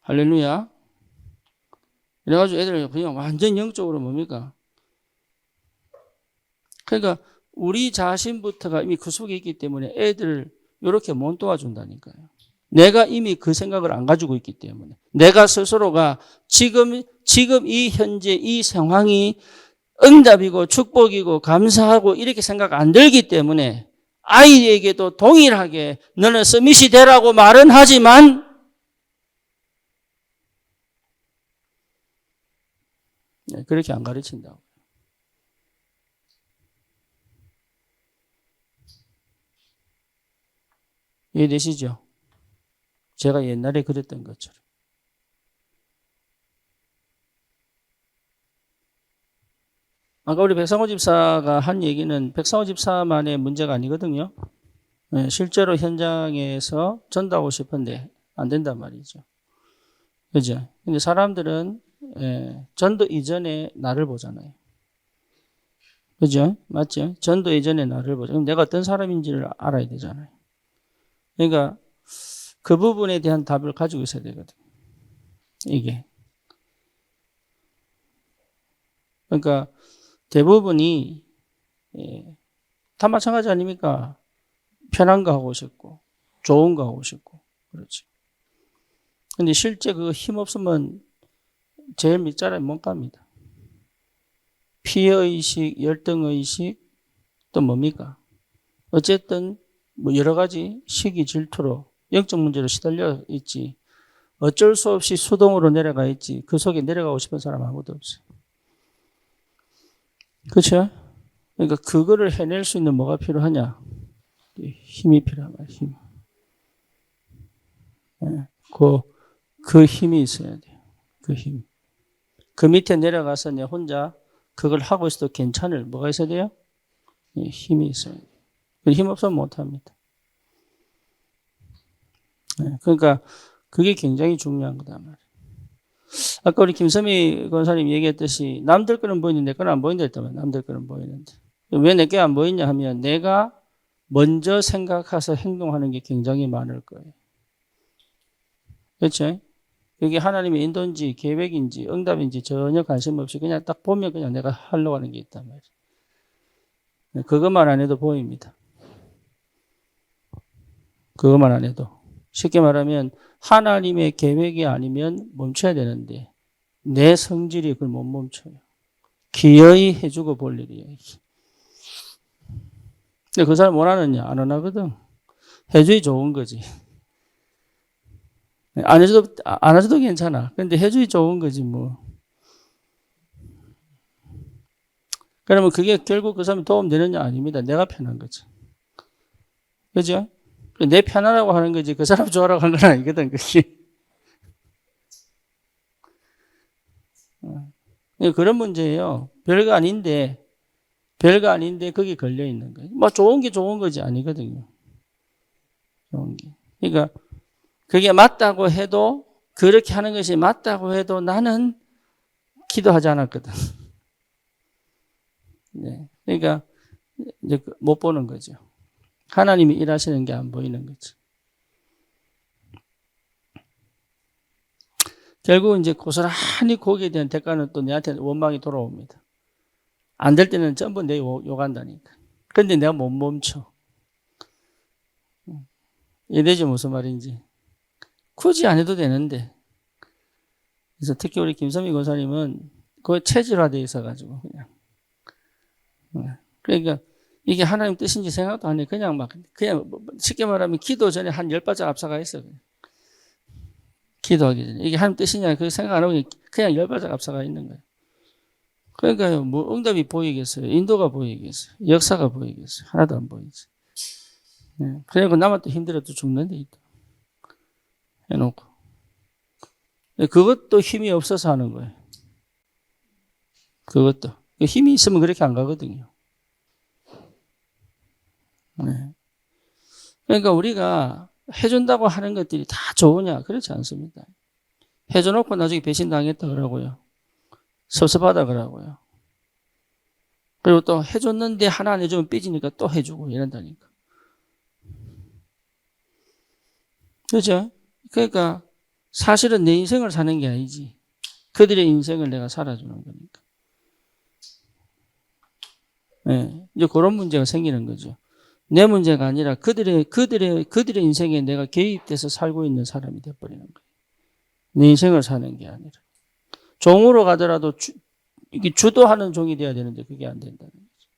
할렐루야. 이래가지고 애들 그냥 완전 영적으로 뭡니까? 그러니까 우리 자신부터가 이미 그 속에 있기 때문에 애들을 이렇게 못 도와준다니까요. 내가 이미 그 생각을 안 가지고 있기 때문에. 내가 스스로가 지금 이 현재 이 상황이 응답이고 축복이고 감사하고 이렇게 생각 안 들기 때문에 아이에게도 동일하게 너는 서밋이 되라고 말은 하지만 그렇게 안 가르친다고. 이해되시죠? 제가 옛날에 그랬던 것처럼. 아까 우리 백상호 집사가 한 얘기는 백상호 집사만의 문제가 아니거든요. 실제로 현장에서 전도하고 싶은데 안 된단 말이죠. 그죠? 근데 사람들은 전도 이전에 나를 보잖아요. 그죠? 맞죠? 전도 이전에 나를 보죠. 그럼 내가 어떤 사람인지를 알아야 되잖아요. 그러니까 그 부분에 대한 답을 가지고 있어야 되거든. 이게. 그러니까 대부분이 다 마찬가지 아닙니까? 편한 거 하고 싶고 좋은 거 하고 싶고 그렇지. 근데 실제 그 힘 없으면 제일 밑자리에 못 갑니다. 피해의식, 열등의식 또 뭡니까? 어쨌든 뭐 여러 가지 시기 질투로 영적 문제로 시달려 있지. 어쩔 수 없이 수동으로 내려가 있지. 그 속에 내려가고 싶은 사람 아무도 없어요. 그렇죠? 그러니까 그거를 해낼 수 있는 뭐가 필요하냐? 힘이 필요하다. 힘. 그 힘이 있어야 돼요. 그 힘. 그 밑에 내려가서 내 혼자 그걸 하고 있어도 괜찮을 뭐가 있어야 돼요? 힘이 있어야 돼요. 힘 없으면 못합니다. 그러니까 그게 굉장히 중요한 거다 말이에요. 아까 우리 김선미 권사님 얘기했듯이 남들 거는 보이는데 내 거는 안 보인다 했다면 남들 거는 보이는데 왜 내 게 안 보이냐 하면 내가 먼저 생각해서 행동하는 게 굉장히 많을 거예요. 그렇죠? 그게 하나님의 인도인지 계획인지 응답인지 전혀 관심 없이 그냥 딱 보면 그냥 내가 하려고 하는 게 있단 말이에요. 그것만 안 해도 보입니다. 그것만 안 해도. 쉽게 말하면 하나님의 계획이 아니면 멈춰야 되는데 내 성질이 그걸 못 멈춰요. 기어이 해주고 볼 일이에요. 근데 그 사람 원하느냐? 안 원하거든. 해줘야 좋은 거지. 안 해줘도 괜찮아. 근데 해줘야 좋은 거지, 뭐. 그러면 그게 결국 그 사람이 도움 되느냐? 아닙니다. 내가 편한 거지. 그죠? 내 편하라고 하는 거지. 그 사람 좋아라고 하는 건 아니거든, 그게. 그런 문제예요. 별거 아닌데 거기 걸려 있는 거예요. 뭐 좋은 게 좋은 거지 아니거든요. 좋은 게. 그러니까 그게 맞다고 해도 그렇게 하는 것이 맞다고 해도 나는 기도하지 않았거든. 네. 그러니까 이제 못 보는 거죠. 하나님이 일하시는 게 안 보이는 거죠. 결국 이제 고스란히 거기에 대한 대가는 또 내한테 원망이 돌아옵니다. 안 될 때는 전부 내 욕한다니까. 근데 내가 못 멈춰. 이해되지 무슨 말인지. 굳이 안 해도 되는데. 그래서 특히 우리 김선미 권사님은 거의 체질화되어 있어가지고 그냥. 그러니까 이게 하나님 뜻인지 생각도 안 해. 그냥 쉽게 말하면 기도 전에 한 10발짝 앞서가 있어. 기도하기 전에. 이게 하나님 뜻이냐 그 생각 안 하고 그냥 10발짝 앞서가 있는 거예요. 그러니까요, 뭐 응답이 보이겠어요? 인도가 보이겠어요? 역사가 보이겠어요? 하나도 안 보이지. 네. 그러니까 나만 또 힘들어도 죽는데 있다. 해놓고. 그것도 힘이 없어서 하는 거예요. 그것도. 힘이 있으면 그렇게 안 가거든요. 네. 그러니까 우리가 해준다고 하는 것들이 다 좋으냐? 그렇지 않습니다. 해줘놓고 나중에 배신당했다 그러고요. 섭섭하다 그러고요. 그리고 또 해줬는데 하나 안 해주면 삐지니까 또 해주고 이런다니까. 그렇죠? 그러니까 사실은 내 인생을 사는 게 아니지. 그들의 인생을 내가 살아주는 거니까. 예, 이제 그런 문제가 생기는 거죠. 내 문제가 아니라 그들의 인생에 내가 개입돼서 살고 있는 사람이 돼버리는 거예요. 내 인생을 사는 게 아니라. 종으로 가더라도 이게 주도하는 종이 돼야 되는데 그게 안 된다는 거죠.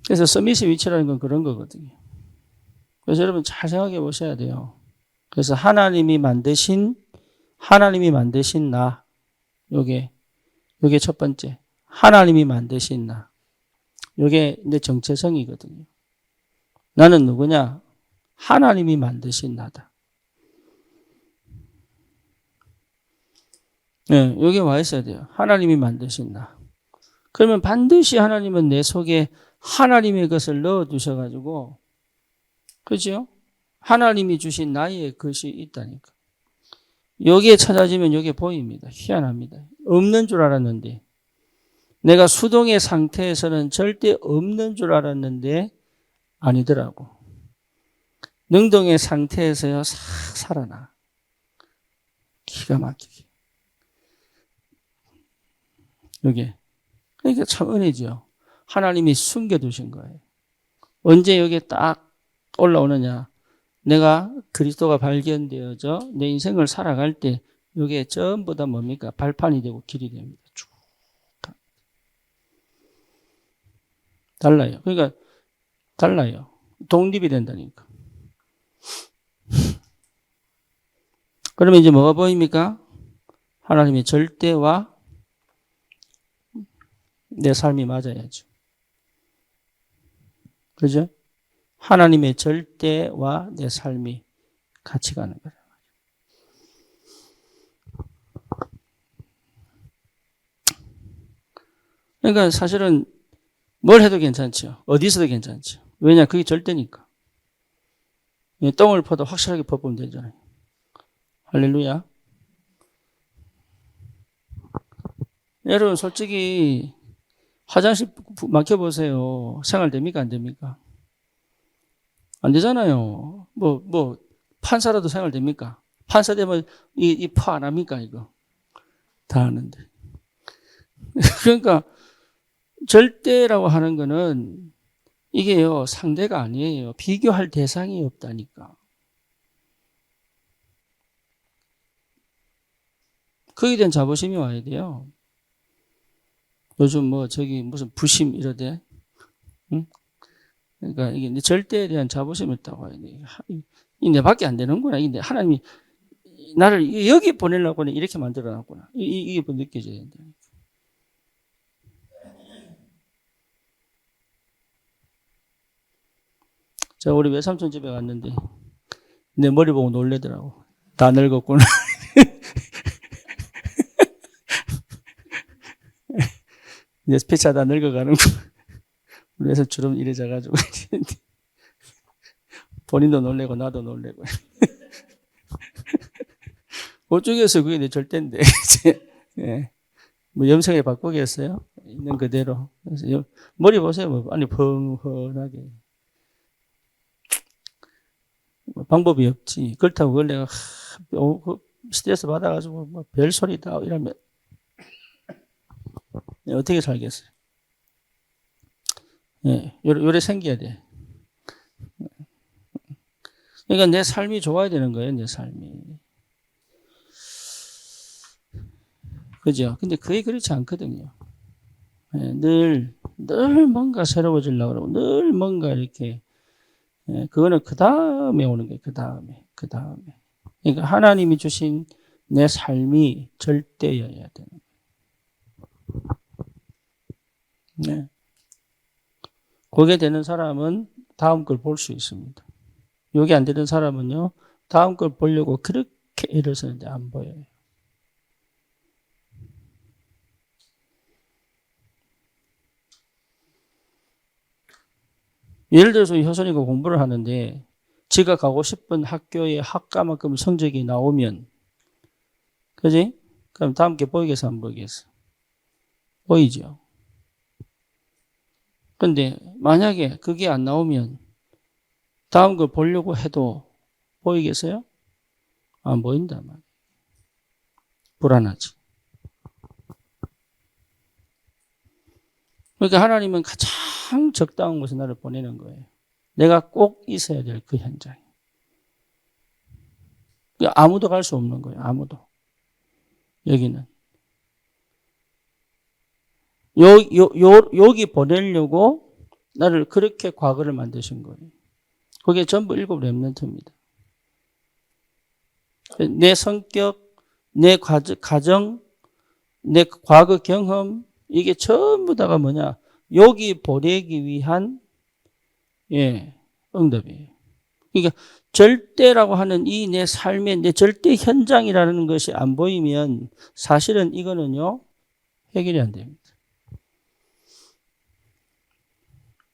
그래서 서밋의 위치라는 건 그런 거거든요. 그래서 여러분 잘 생각해 보셔야 돼요. 그래서 하나님이 만드신 나. 요게 첫 번째. 하나님이 만드신 나. 요게 이제 정체성이거든요. 나는 누구냐? 하나님이 만드신 나다. 네, 여기 와 있어야 돼요. 하나님이 만드신 나. 그러면 반드시 하나님은 내 속에 하나님의 것을 넣어 두셔가지고, 그죠? 하나님이 주신 나의 것이 있다니까. 여기에 찾아지면 여기에 보입니다. 희한합니다. 없는 줄 알았는데, 내가 수동의 상태에서는 절대 없는 줄 알았는데, 아니더라고. 능동의 상태에서야 싹 살아나. 기가 막히게. 여기. 그러니까 참 은혜죠. 하나님이 숨겨두신 거예요. 언제 여기에 딱 올라오느냐. 내가 그리스도가 발견되어져 내 인생을 살아갈 때 이게 전부 다 뭡니까? 발판이 되고 길이 됩니다. 쭉. 달라요. 그러니까 달라요. 독립이 된다니까. 그러면 이제 뭐가 보입니까? 하나님의 절대와 내 삶이 맞아야죠. 그죠? 하나님의 절대와 내 삶이 같이 가는 거예요. 그러니까 사실은 뭘 해도 괜찮죠. 어디서도 괜찮죠. 왜냐? 그게 절대니까. 똥을 퍼도 확실하게 퍼보면 되잖아요. 할렐루야. 여러분 솔직히 화장실 막혀보세요. 생활됩니까? 안 됩니까? 안 되잖아요. 판사라도 생활됩니까? 판사 되면 이 파 안 합니까? 이거. 다 하는데. 그러니까 절대라고 하는 거는 이게요, 상대가 아니에요. 비교할 대상이 없다니까. 거기에 대한 자부심이 와야 돼요. 요즘 무슨 부심 이러대. 응? 그러니까 이게 절대에 대한 자부심이 있다고 해야 돼. 이 내밖에 안 되는구나. 이게 하나님이 나를 여기 보내려고 이렇게 만들어 놨구나. 이게 느껴져야 된다. 제가 우리 외삼촌 집에 갔는데 내 머리 보고 놀래더라고. 다 늙었구나. 이제 피차 다 늙어가는구나. 우리 외삼촌은 이래져가지고 본인도 놀래고 나도 놀래고. 그쪽에서 그게 내 절대인데. 예. 염색에 바꾸겠어요? 있는 그대로. 그래서 머리 보세요. 아니 펑펑하게. 방법이 없지. 그렇다고 그걸 내가 스트레스 받아가지고 별소리다 이러면 어떻게 살겠어요? 예, 요래 생겨야 돼. 그러니까 내 삶이 좋아야 되는 거예요. 내 삶이. 그죠? 근데 그게 그렇지 않거든요. 예, 늘 뭔가 새로워지려고 그러고 늘 뭔가 이렇게 그거는 그 다음에 오는 거예요. 그 다음에. 그러니까 하나님이 주신 내 삶이 절대여야 되는 거예요. 네. 그게 되는 사람은 다음 걸 볼 수 있습니다. 여기 안 되는 사람은요, 다음 걸 보려고 그렇게 애를 쓰는데 안 보여요. 예를 들어서 효선이가 공부를 하는데 지가 가고 싶은 학교의 학과만큼 성적이 나오면, 그지? 그럼 다음 게 보이겠어, 안 보이겠어? 보이죠. 근데 만약에 그게 안 나오면 다음 걸 보려고 해도 보이겠어요? 안 보인단 말이에요. 불안하지. 그러니까 하나님은 가장 적당한 곳에 나를 보내는 거예요. 내가 꼭 있어야 될 그 현장에. 아무도 갈 수 없는 거예요. 아무도. 여기는. 여기 보내려고 나를 그렇게 과거를 만드신 거예요. 그게 전부 7 렘넌트입니다. 내 성격, 내 가정, 내 과거 경험, 이게 전부 다가 뭐냐? 여기 보내기 위한, 응답이에요. 그러니까 절대라고 하는 이 내 삶의 내 절대 현장이라는 것이 안 보이면 사실은 이거는요, 해결이 안 됩니다.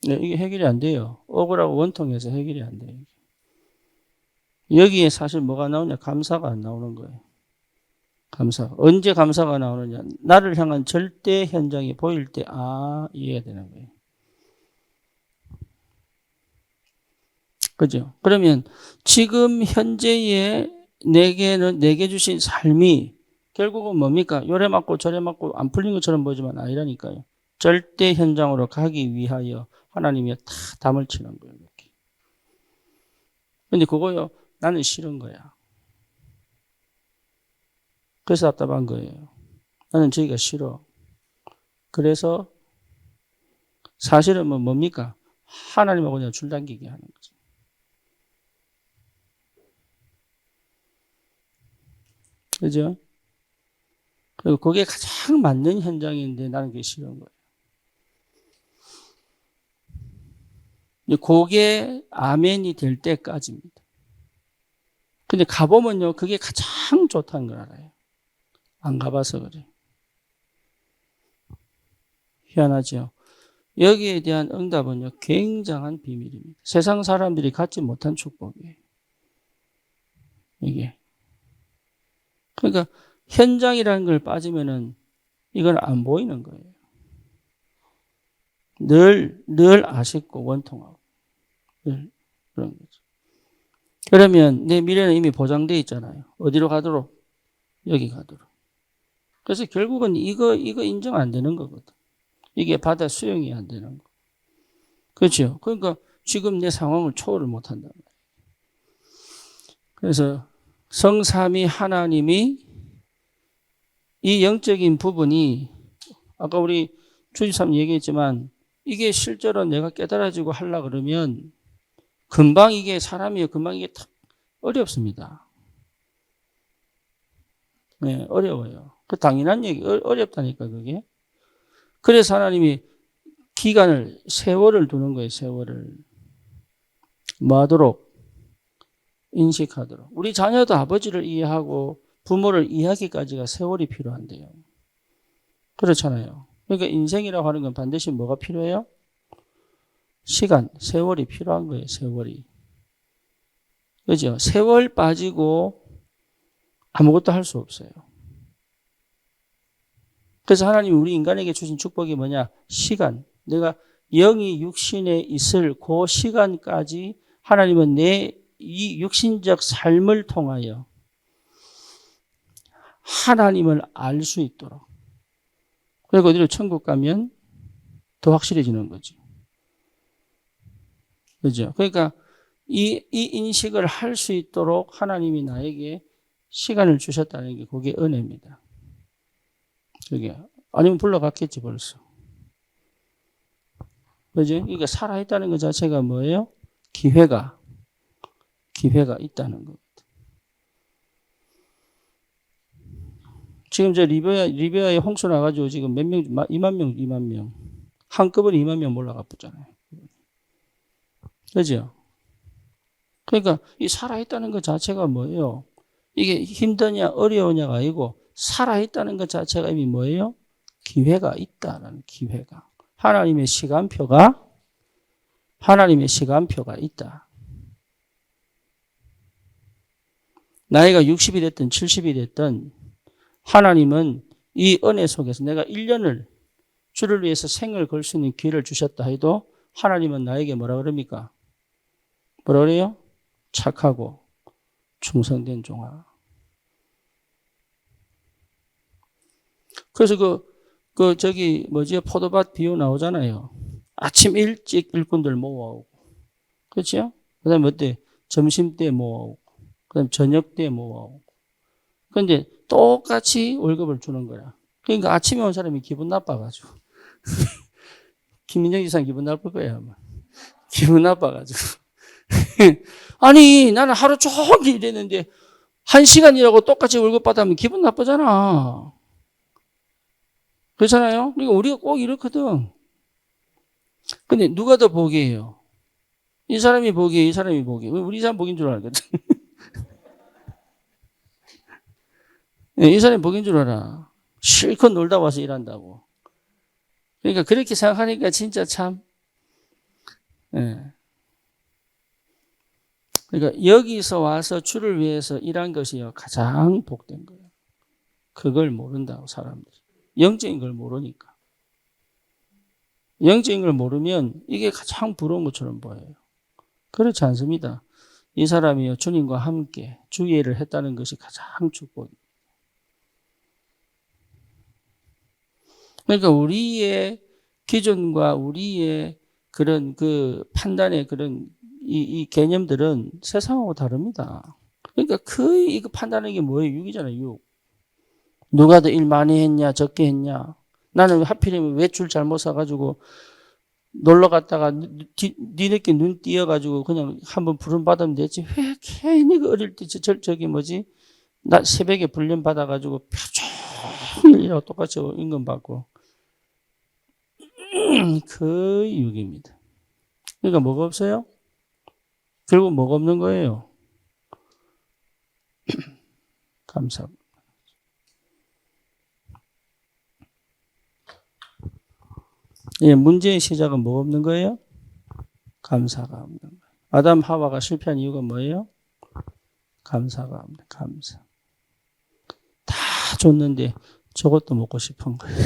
네, 이게 해결이 안 돼요. 억울하고 원통해서 해결이 안 돼요. 여기에 사실 뭐가 나오냐? 감사가 안 나오는 거예요. 감사. 언제 감사가 나오느냐? 나를 향한 절대 현장이 보일 때, 이해가 되는 거예요. 그죠? 그러면 지금 현재의 내게 주신 삶이 결국은 뭡니까? 요래 맞고 저래 맞고 안 풀린 것처럼 보이지만 아니라니까요. 절대 현장으로 가기 위하여 하나님이 다 담을 치는 거예요. 이렇게. 근데 그거요, 나는 싫은 거야. 그래서 답답한 거예요. 나는 저기가 싫어. 그래서 사실은 뭡니까? 하나님하고 그냥 줄 당기게 하는 거죠. 그죠? 그리고 그게 가장 맞는 현장인데 나는 그게 싫은 거예요. 그게 아멘이 될 때까지입니다. 근데 가보면요, 그게 가장 좋다는 걸 알아요. 안 가봐서 그래. 희한하죠? 여기에 대한 응답은요, 굉장한 비밀입니다. 세상 사람들이 갖지 못한 축복이에요. 이게. 그러니까 현장이라는 걸 빠지면은 이건 안 보이는 거예요. 늘 아쉽고 원통하고. 늘 그런 거죠. 그러면 내 미래는 이미 보장되어 있잖아요. 어디로 가도록? 여기 가도록. 그래서 결국은 이거 인정 안 되는 거거든. 이게 받아 수용이 안 되는 거. 그렇죠? 그러니까 지금 내 상황을 초월을 못 한다. 그래서 성삼위 하나님이 이 영적인 부분이 아까 우리 주지사님 얘기했지만 이게 실제로 내가 깨달아지고 하려고 그러면 금방 이게 사람이요. 금방 이게 탁 어렵습니다. 네, 어려워요. 그 당연한 얘기, 어렵다니까 그게. 그래서 하나님이 기간을, 세월을 두는 거예요. 세월을. 뭐 하도록? 인식하도록. 우리 자녀도 아버지를 이해하고 부모를 이해하기까지가 세월이 필요한데요. 그렇잖아요. 그러니까 인생이라고 하는 건 반드시 뭐가 필요해요? 시간, 세월이 필요한 거예요. 세월이. 그죠? 세월 빠지고 아무것도 할 수 없어요. 그래서 하나님이 우리 인간에게 주신 축복이 뭐냐? 시간. 내가 영이 육신에 있을 그 시간까지 하나님은 내 이 육신적 삶을 통하여 하나님을 알 수 있도록. 그리고 어디로 천국 가면 더 확실해지는 거죠. 그죠? 그러니까 이 인식을 할 수 있도록 하나님이 나에게 시간을 주셨다는 게 그게 은혜입니다. 그게 아니면 불러갔겠지 벌써. 그죠? 그러니까 살아있다는 것 자체가 뭐예요? 기회가 있다는 것. 지금 저 리비아에 홍수 나가지고 지금 몇 명, 2만 명. 한꺼번에 2만 명 몰라가쁘잖아요. 그죠? 그러니까 이 살아있다는 것 자체가 뭐예요? 이게 힘드냐 어려우냐가 아니고 살아있다는 것 자체가 이미 뭐예요? 기회가 있다라는 기회가. 하나님의 시간표가 있다. 나이가 60이 됐든 70이 됐든 하나님은 이 은혜 속에서 내가 1년을 주를 위해서 생을 걸 수 있는 기회를 주셨다 해도 하나님은 나에게 뭐라 그럽니까? 뭐라 그래요? 착하고 충성된 종아. 그래서 포도밭 비유 나오잖아요. 아침 일찍 일꾼들 모아오고. 그렇죠? 그 다음에 어때? 점심 때 모아오고. 그 다음에 저녁 때 모아오고. 근데 똑같이 월급을 주는 거야. 그러니까 아침에 온 사람이 기분 나빠가지고. 김민정 지사 기분 나쁠 거야, 아마. 기분 나빠가지고. 아니, 나는 하루 종일 일했는데, 1시간 일하고 똑같이 월급 받으면 기분 나쁘잖아. 그렇잖아요? 그러니까 우리가 꼭 이렇거든. 근데 누가 더 복이에요? 이 사람이 복이에요, 이 사람이 복이에요. 우리 사람 복인 줄 알거든. 네, 이 사람이 복인 줄 알아. 실컷 놀다 와서 일한다고. 그러니까 그렇게 생각하니까 진짜 참, 예. 그러니까 여기서 와서 주를 위해서 일한 것이요 가장 복된 거예요. 그걸 모른다고 사람들이. 영적인 걸 모르니까. 영적인 걸 모르면 이게 가장 부러운 것처럼 보여요. 그렇지 않습니다. 이 사람이요 주님과 함께 주의 일을 했다는 것이 가장 축복입니다. 그러니까 우리의 기준과 우리의 그런 그 판단의 그런 이 개념들은 세상하고 다릅니다. 그러니까 거의 이거 판단하는 게 뭐예요? 6이잖아요, 6. 누가 더 일 많이 했냐, 적게 했냐. 나는 하필이면 외출 잘못 사가지고 놀러 갔다가 뒤늦게 눈 띄어가지고 그냥 한번 부름 받으면 되지. 왜 괜히 그 어릴 때 나 새벽에 불륜 받아가지고 표정일이라고 똑같이 임금 받고. 거의 6입니다. 그러니까 뭐가 없어요? 결국 뭐가 없는 거예요? 감사. 예, 문제의 시작은 뭐가 없는 거예요? 감사가 없는 거예요. 아담 하와가 실패한 이유가 뭐예요? 감사가 없는 거예요. 감사. 다 줬는데 저것도 먹고 싶은 거예요.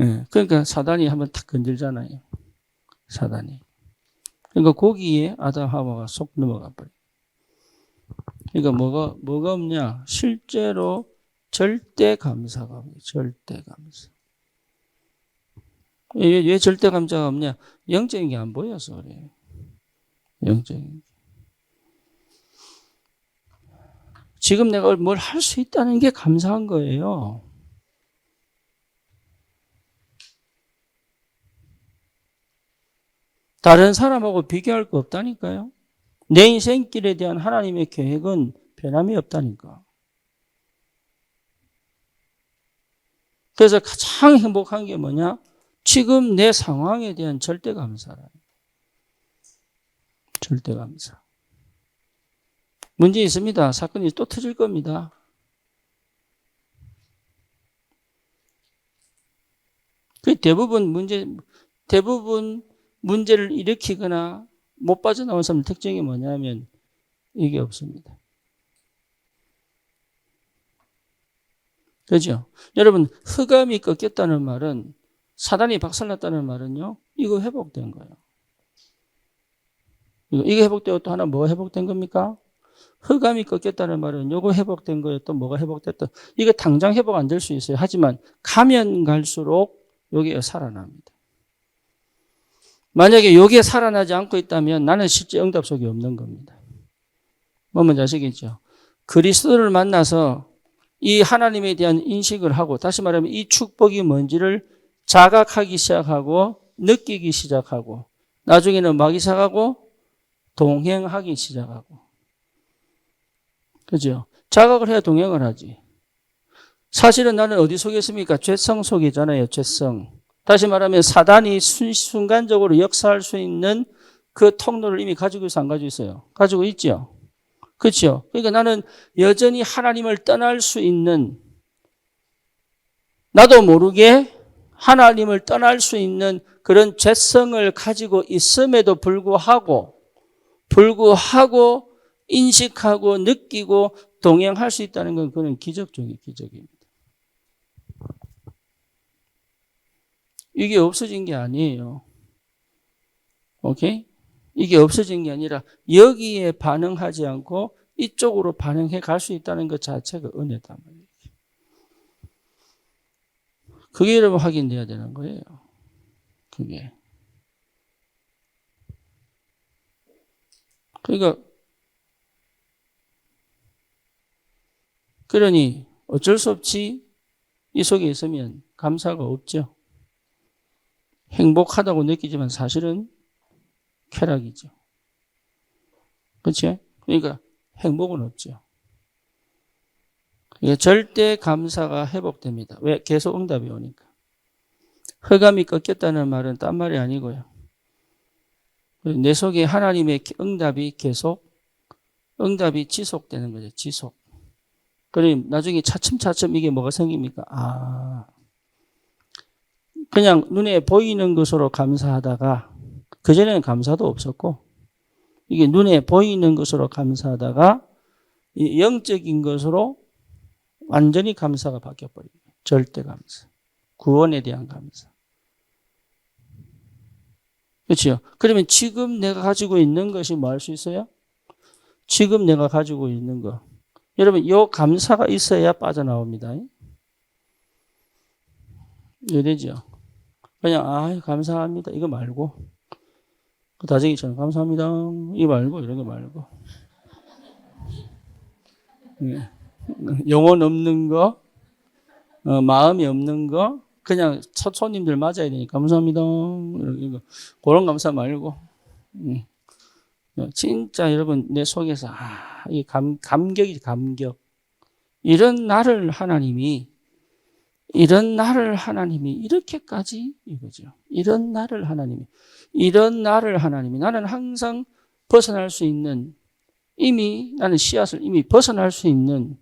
예, 그러니까 사단이 한번 탁 건들잖아요. 사단이. 그러니까 거기에 아담 하와가 쏙 넘어가 버려요. 그러니까 뭐가 없냐? 실제로 절대 감사가 없냐? 절대 감사. 왜 절대 감사가 없냐? 영적인 게 안 보여서 그래요. 영적인 게. 지금 내가 뭘 할 수 있다는 게 감사한 거예요. 다른 사람하고 비교할 거 없다니까요. 내 인생길에 대한 하나님의 계획은 변함이 없다니까. 그래서 가장 행복한 게 뭐냐? 지금 내 상황에 대한 절대 감사라. 절대 감사. 문제 있습니다. 사건이 또 터질 겁니다. 그 대부분 문제를 일으키거나 못 빠져나온 사람 특징이 뭐냐면 이게 없습니다. 그죠? 여러분, 흑암이 꺾였다는 말은, 사단이 박살났다는 말은요, 이거 회복된 거예요. 이거 회복되고 또 하나 뭐가 회복된 겁니까? 흑암이 꺾였다는 말은 요거 회복된 거예요. 또 뭐가 회복됐다. 이거 당장 회복 안 될 수 있어요. 하지만 가면 갈수록 요게 살아납니다. 만약에 요게 살아나지 않고 있다면 나는 실제 응답속이 없는 겁니다. 뭔지 아시겠죠? 그리스도를 만나서 이 하나님에 대한 인식을 하고, 다시 말하면 이 축복이 뭔지를 자각하기 시작하고 느끼기 시작하고 나중에는 막이 시작하고 동행하기 시작하고. 그죠? 자각을 해야 동행을 하지. 사실은 나는 어디 속에 있습니까? 죄성 속이잖아요. 죄성. 다시 말하면 사단이 순간적으로 역사할 수 있는 그 통로를 이미 가지고 있어, 안 가지고 있어요? 가지고 있죠. 그렇죠? 그러니까 나는 여전히 하나님을 떠날 수 있는, 나도 모르게 하나님을 떠날 수 있는 그런 죄성을 가지고 있음에도 불구하고 인식하고 느끼고 동행할 수 있다는 건 그건 기적 중의 기적입니다. 이게 없어진 게 아니에요. 오케이? 이게 없어진 게 아니라 여기에 반응하지 않고 이쪽으로 반응해 갈 수 있다는 것 자체가 은혜단 말이에요. 그게 여러분 확인돼야 되는 거예요. 그게. 그러니까 그러니 어쩔 수 없이 이 속에 있으면 감사가 없죠. 행복하다고 느끼지만 사실은 쾌락이죠. 그렇죠? 그러니까 행복은 없죠. 절대 감사가 회복됩니다. 왜? 계속 응답이 오니까. 흑암이 꺾였다는 말은 딴 말이 아니고요. 내 속에 하나님의 응답이 지속되는 거죠. 지속. 그러니 나중에 차츰차츰 이게 뭐가 생깁니까? 그냥 눈에 보이는 것으로 감사하다가 그전에는 감사도 없었고 이게 눈에 보이는 것으로 감사하다가 영적인 것으로 완전히 감사가 바뀌어버립니다. 절대 감사. 구원에 대한 감사. 그렇죠? 그러면 지금 내가 가지고 있는 것이 뭐 할 수 있어요? 지금 내가 가지고 있는 거. 여러분, 이 감사가 있어야 빠져나옵니다. 이해되죠? 그냥, 감사합니다. 이거 말고. 그 다정이처럼 감사합니다. 이거 말고, 이런 거 말고. 영혼 없는 거, 마음이 없는 거, 그냥 첫 손님들 맞아야 되니까 감사합니다. 이거. 그런 감사 말고. 진짜 여러분, 내 속에서, 이 감격이지, 감격. 이런 나를 하나님이 이렇게까지 이거죠. 이런 나를 하나님이 나는 항상 벗어날 수 있는 나는 씨앗을 이미 벗어날 수 있는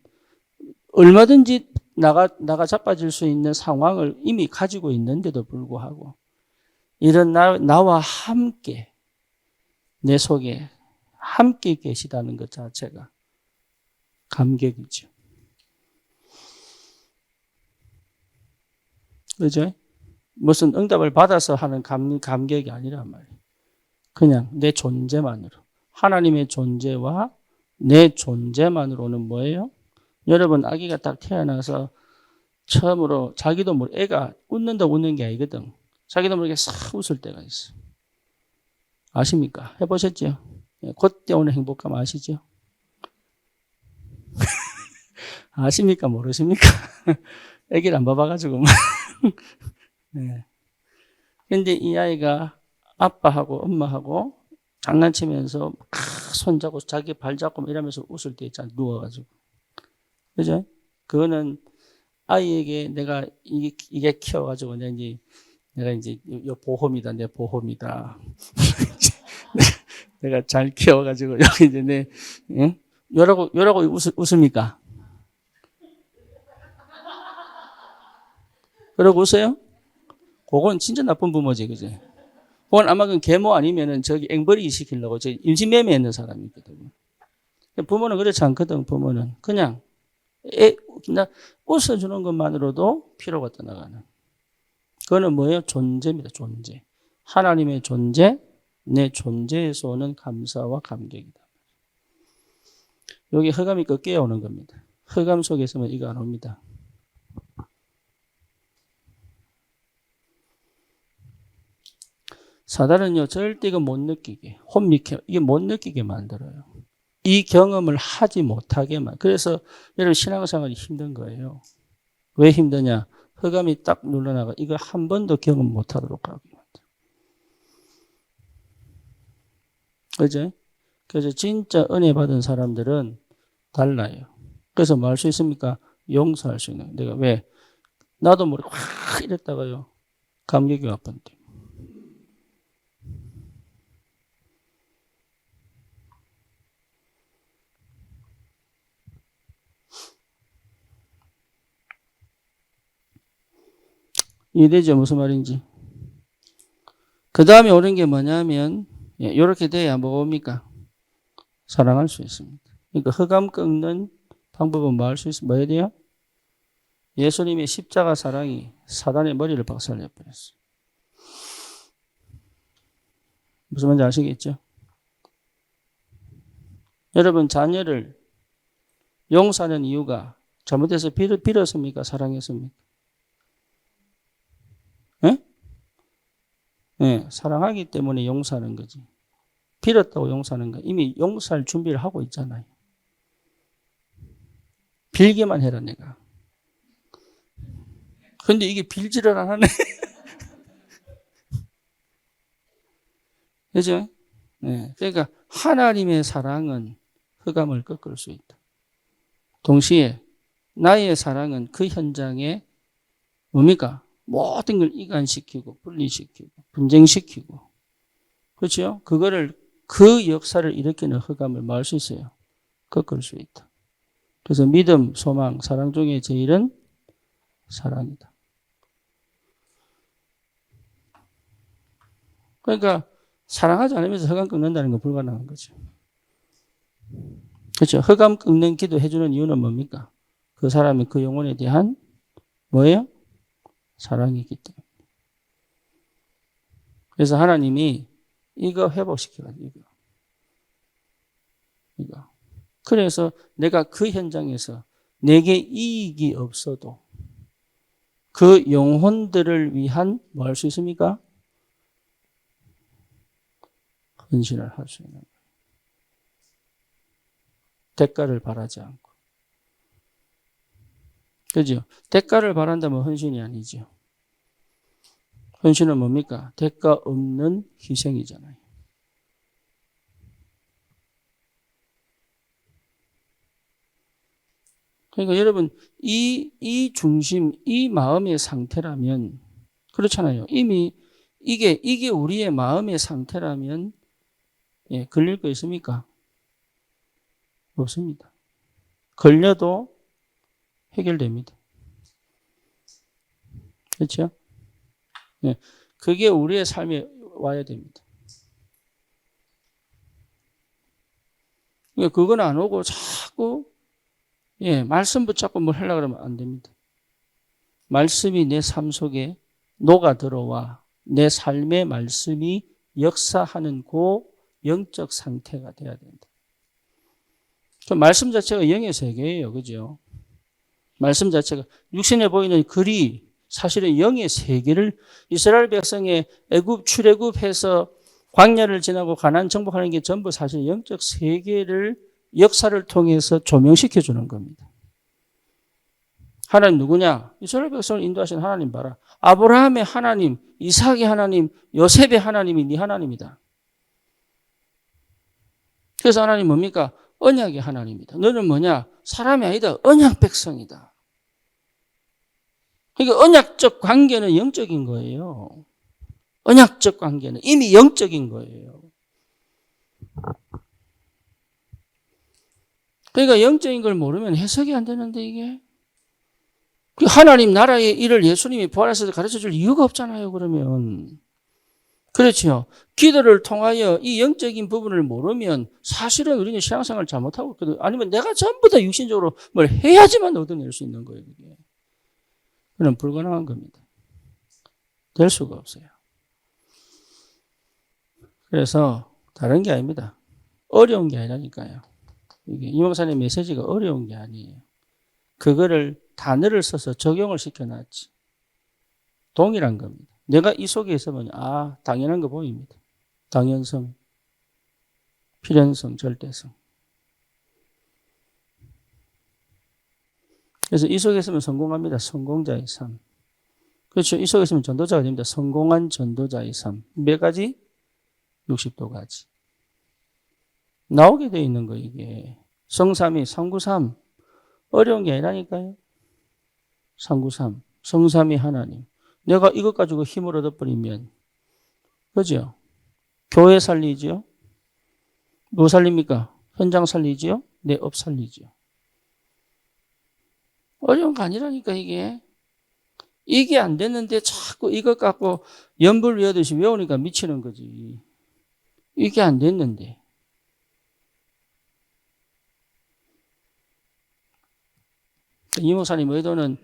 얼마든지 나가 자빠질 수 있는 상황을 이미 가지고 있는데도 불구하고 이런 나와 함께 내 속에 함께 계시다는 것 자체가 감격이죠. 그죠? 무슨 응답을 받아서 하는 감격이 아니란 말이에요. 그냥 내 존재만으로. 하나님의 존재와 내 존재만으로는 뭐예요? 여러분, 아기가 딱 태어나서 처음으로 자기도 모르게 애가 웃는 게 아니거든. 자기도 모르게 싹 웃을 때가 있어. 아십니까? 해보셨죠? 그때 오는 행복감 아시죠? 아십니까? 모르십니까? 애기를 안 봐봐가지고. 네. 근데 이 아이가 아빠하고 엄마하고 장난치면서 손잡고 자기 발 잡고 이러면서 웃을 때 있잖아. 누워가지고. 그죠? 그거는 아이에게 내가 이게 키워가지고 내가 이제 보험이다. 내 보험이다. 내가 잘 키워가지고 여기 이제 요라고 웃습니까? 그러고 웃어요? 그건 진짜 나쁜 부모지, 그지? 그건 아마 그 계모 아니면은 저기 앵벌이 시키려고 저 임신매매 있는 사람이거든. 부모는 그렇지 않거든, 부모는. 그냥 웃어주는 것만으로도 피로가 떠나가는. 그거는 뭐예요? 존재입니다, 존재. 하나님의 존재, 내 존재에서 오는 감사와 감격이다. 여기 흑암이 꺾여 오는 겁니다. 흑암 속에서는 이거 안 옵니다. 사단은요, 절대 이거 못 느끼게, 이게 못 느끼게 만들어요. 이 경험을 하지 못하게만. 그래서 여러분 신앙생활이 힘든 거예요. 왜 힘드냐? 흑암이 딱 눌러나가 이거 한 번도 경험 못하도록 하게 만들어요. 그죠? 그래서 진짜 은혜 받은 사람들은 달라요. 그래서 뭐 할 수 있습니까? 용서할 수 있는. 내가 왜? 나도 모르게 확 이랬다가요. 감격이 와본대. 이해되죠? 무슨 말인지. 그 다음에 오는 게 뭐냐면, 이렇게 돼야 뭡니까? 사랑할 수 있습니다. 그러니까 흑암 꺾는 방법은 뭐 할 수 있습니까? 뭐 해야 돼요? 예수님의 십자가 사랑이 사단의 머리를 박살내버렸어요. 무슨 말인지 아시겠죠? 여러분, 자녀를 용서하는 이유가 잘못해서 빌었습니까? 사랑했습니까? 예, 사랑하기 때문에 용서하는 거지. 빌었다고 용서하는 거. 이미 용서할 준비를 하고 있잖아요. 빌기만 해라 내가. 근데 이게 빌지를 안 하네. 그죠? 네. 그러니까 하나님의 사랑은 흑암을 꺾을 수 있다. 동시에 나의 사랑은 그 현장에 뭡니까? 모든 걸 이간시키고 분리시키고 분쟁시키고 그렇죠? 그거를 그 역사를 일으키는 흑암을 뭐 할 수 있어요? 꺾을 수 있다. 그래서 믿음, 소망, 사랑 중에 제일은 사랑이다. 그러니까 사랑하지 않으면서 흑암 꺾는다는 건 불가능한 거죠. 그렇죠? 흑암 꺾는 기도 해주는 이유는 뭡니까? 그 사람이 그 영혼에 대한 뭐예요? 사랑이기 때문에. 그래서 하나님이 이거 회복시켜가지고 이거. 그래서 내가 그 현장에서 내게 이익이 없어도 그 영혼들을 위한 뭐 할 수 있습니까? 헌신을 할 수 있는 거예요. 대가를 바라지 않고. 그죠? 대가를 바란다면 헌신이 아니죠. 헌신은 뭡니까? 대가 없는 희생이잖아요. 그러니까 여러분, 이 중심, 이 마음의 상태라면, 그렇잖아요. 이미 이게 우리의 마음의 상태라면, 예, 걸릴 거 있습니까? 없습니다. 걸려도 해결됩니다. 그렇죠? 예, 그게 우리의 삶에 와야 됩니다. 그러니까 그건 안 오고 자꾸 예, 말씀 붙잡고 뭘 하려고 그러면 안 됩니다. 말씀이 내 삶 속에 녹아 들어와 내 삶의 말씀이 역사하는 그 영적 상태가 돼야 된다. 그 말씀 자체가 영의 세계예요. 그죠? 말씀 자체가 육신에 보이는 글이 사실은 영의 세계를 이스라엘 백성의 애굽 출애굽해서 광야를 지나고 가나안 정복하는 게 전부 사실 영적 세계를 역사를 통해서 조명시켜 주는 겁니다. 하나님 누구냐? 이스라엘 백성을 인도하신 하나님 봐라. 아브라함의 하나님, 이삭의 하나님, 요셉의 하나님이 네 하나님이다. 그래서 하나님 뭡니까? 언약의 하나님이다. 너는 뭐냐? 사람이 아니다. 언약 백성이다. 그러니까 언약적 관계는 영적인 거예요. 언약적 관계는 이미 영적인 거예요. 그러니까 영적인 걸 모르면 해석이 안 되는데 이게. 하나님 나라의 일을 예수님이 부활해서 가르쳐줄 이유가 없잖아요. 그러면. 그렇죠. 기도를 통하여 이 영적인 부분을 모르면 사실은 우리는 신앙생활을 잘못하고 있거든. 아니면 내가 전부 다 육신적으로 뭘 해야지만 얻어낼 수 있는 거예요. 그게. 그건 불가능한 겁니다. 될 수가 없어요. 그래서 다른 게 아닙니다. 어려운 게 아니라니까요. 이게 이 목사님 메시지가 어려운 게 아니에요. 그거를 단어를 써서 적용을 시켜놨지. 동일한 겁니다. 내가 이 속에 있으면 당연한 거 보입니다. 당연성, 필연성, 절대성. 그래서 이 속에 있으면 성공합니다. 성공자의 삶. 그렇죠. 이 속에 있으면 전도자가 됩니다. 성공한 전도자의 삶. 몇 가지? 60도까지. 나오게 돼 있는 거 이게. 성삼위, 393. 어려운 게 아니라니까요. 393. 성삼위 하나님. 내가 이것 가지고 힘을 얻어버리면, 그죠? 교회 살리지요? 뭐 살립니까? 현장 살리지요? 내 업 살리지요? 어려운 거 아니라니까, 이게. 이게 안 됐는데 자꾸 이것 갖고 연불 외우듯이 외우니까 미치는 거지. 이게 안 됐는데. 이 목사님 의도는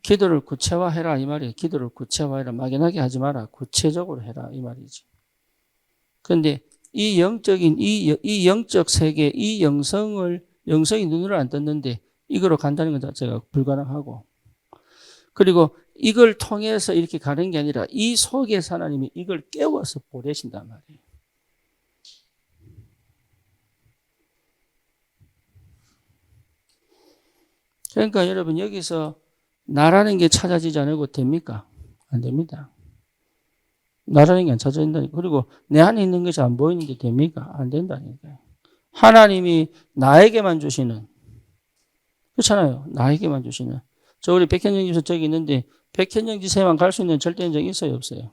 기도를 구체화해라 이 말이에요. 기도를 구체화해라. 막연하게 하지 마라. 구체적으로 해라 이 말이지. 그런데 이 영적인 이 영적 세계, 이 영성이 눈으로 안 떴는데 이거로 간다는 것 자체가 불가능하고, 그리고 이걸 통해서 이렇게 가는 게 아니라 이 속에서 하나님이 이걸 깨워서 보내신단 말이에요. 그러니까 여러분 여기서 나라는 게 찾아지지 않고 됩니까? 안 됩니다. 나라는 게 안 찾아진다니까. 그리고 내 안에 있는 것이 안 보이는데 됩니까? 안 된다니까요. 하나님이 나에게만 주시는, 그렇잖아요. 나에게만 주시는. 저 우리 백현정 집사 저기 있는데 백현정 집사만 갈 수 있는 절대 현장 있어요, 없어요?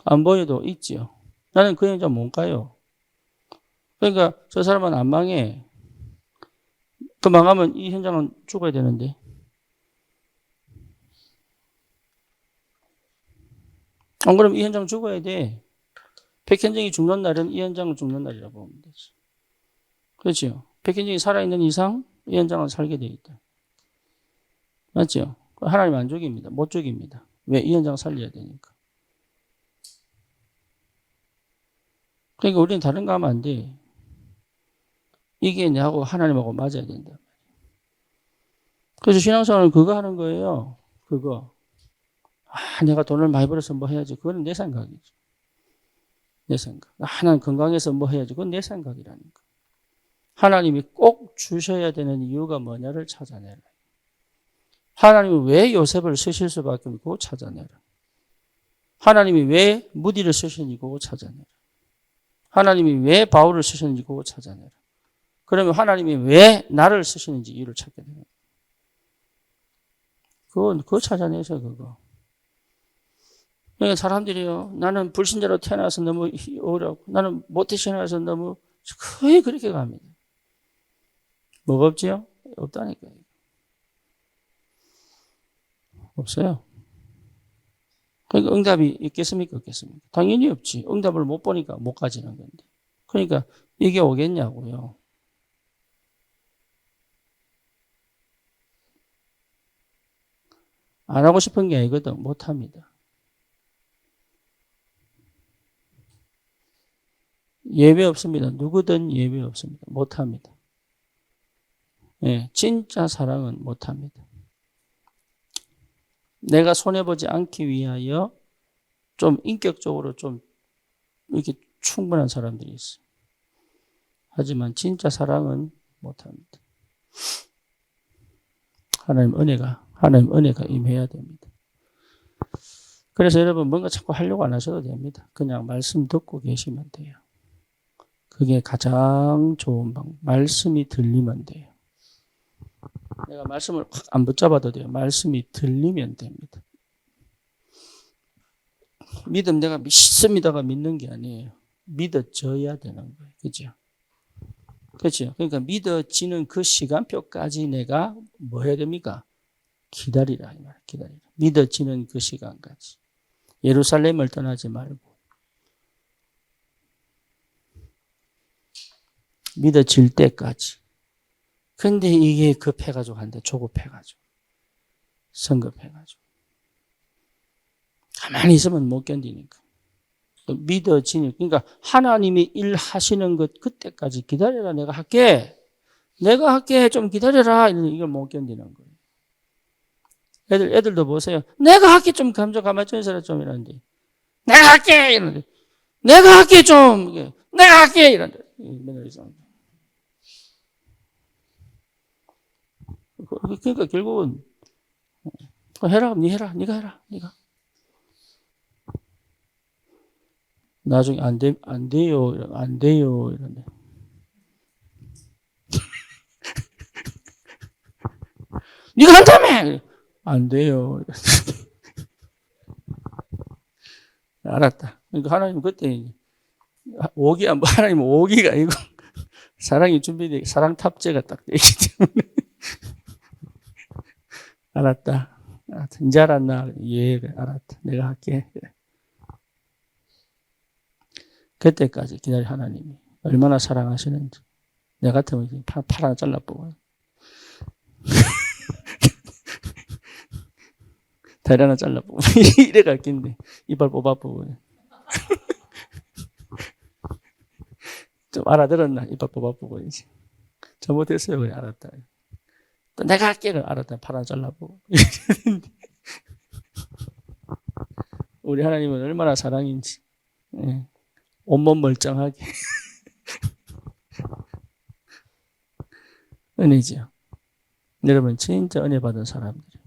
안 보여도 있지요. 나는 그 현장 못 가요. 그러니까 저 사람은 안 망해. 그 망하면 이 현장은 죽어야 되는데. 안 그러면 이 현장 죽어야 돼. 백현정이 죽는 날은 이 현장은 죽는 날이라고 보면 되지. 그렇죠? 백현정이 살아있는 이상 이 현장은 살게 돼 있다. 맞죠? 하나님 안 죽입니다. 못 죽입니다. 왜? 이 현장 살려야 되니까. 그러니까 우리는 다른 거 하면 안 돼. 이게 내하고 하나님하고 맞아야 된다. 그래서 신앙생활은 그거 하는 거예요. 그거. 내가 돈을 많이 벌어서 뭐 해야지. 그거는 내 생각이죠. 내 생각. 하나는 건강해서 뭐 해야지. 그건 내 생각이라니까. 하나님이 꼭 주셔야 되는 이유가 뭐냐를 찾아내라. 하나님이 왜 요셉을 쓰실 수밖에 없는 그거 찾아내라. 하나님이 왜 무디를 쓰시는지 그거 찾아내라. 하나님이 왜 바울을 쓰시는지 그거 찾아내라. 그러면 하나님이 왜 나를 쓰시는지 이유를 찾게 되는 거예요. 그거 찾아내서 그거. 그러니까 사람들이요. 나는 불신자로 태어나서 너무 어렵고 나는 모태신앙에서 너무 거의 그렇게 갑니다. 뭐가 없지요? 없다니까요. 없어요. 그러니까 응답이 있겠습니까? 없겠습니까? 당연히 없지. 응답을 못 보니까 못 가지는 건데. 그러니까 이게 오겠냐고요. 안 하고 싶은 게 아니거든. 못 합니다. 예외 없습니다. 누구든 예외 없습니다. 못 합니다. 예, 진짜 사랑은 못 합니다. 내가 손해보지 않기 위하여 좀 인격적으로 좀 이렇게 충분한 사람들이 있어요. 하지만 진짜 사랑은 못 합니다. 하나님 은혜가 임해야 됩니다. 그래서 여러분 뭔가 자꾸 하려고 안 하셔도 됩니다. 그냥 말씀 듣고 계시면 돼요. 그게 가장 좋은 방법. 말씀이 들리면 돼요. 내가 말씀을 확 안 붙잡아도 돼요. 말씀이 들리면 됩니다. 믿음 내가 믿습니다가 믿는 게 아니에요. 믿어져야 되는 거예요. 그죠? 그렇죠? 그러니까 믿어지는 그 시간표까지 내가 뭐 해야 됩니까? 기다리라. 이 말, 기다리라. 믿어지는 그 시간까지. 예루살렘을 떠나지 말고. 믿어질 때까지. 근데 이게 급해가지고 한데 조급해가지고. 성급해가지고. 가만히 있으면 못 견디니까. 믿어지니. 그러니까 하나님이 일하시는 것 그때까지 기다려라. 내가 할게. 좀 기다려라. 이걸 못 견디는 거예요. 애들도 보세요. 내가 할게 좀 가만히 좀 있어라 좀 이러는데. 내가 할게! 이러는데. 내가 할게 좀! 내가 할게! 이러는데. 맨날 이상한데. 그러니까 결국은 해라. 네가 해라. 네가. 나중에 안 돼요. 이러는데. 네가 한다며! 안 돼요. 알았다. 그러니까 하나님 그때 하나님 오기가 아니고 사랑이 준비돼 사랑 탑재가 딱 되기 때문에 알았다. 이제 알았나? 예, 알았다. 내가 할게. 그때까지 기다려 하나님이 얼마나 사랑하시는지. 내 같으면 팔 하나 잘라보고 다리 하나 잘라보고 이래 갈 긴데 이빨 뽑아보고 좀 알아들었나? 이빨 뽑아보고 이제 잘못했어요. 그래 알았다. 또 내가 할게. 알았다. 팔 하나 잘라보고 우리 하나님은 얼마나 사랑인지. 예. 온몸 멀쩡하게. 은혜죠. 여러분 진짜 은혜 받은 사람들이.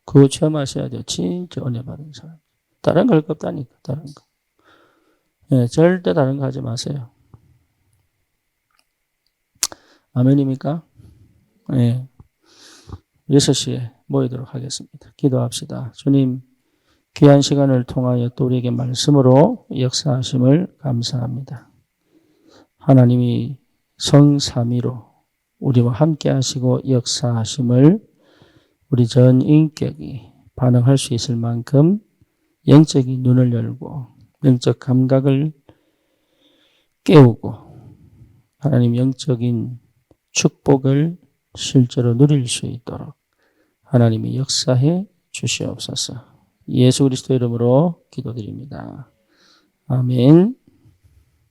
그거 체험하셔야 돼요. 진짜 은혜 받은 사람. 다른 거 할 거 없다니까. 다른 거. 예, 절대 다른 거 하지 마세요. 아멘입니까? 예. 6시에 모이도록 하겠습니다. 기도합시다. 주님, 귀한 시간을 통하여 또 우리에게 말씀으로 역사하심을 감사합니다. 하나님이 성삼위로 우리와 함께 하시고 역사하심을 우리 전 인격이 반응할 수 있을 만큼 영적인 눈을 열고 영적 감각을 깨우고 하나님 영적인 축복을 실제로 누릴 수 있도록 하나님이 역사해 주시옵소서. 예수 그리스도 이름으로 기도드립니다. 아멘.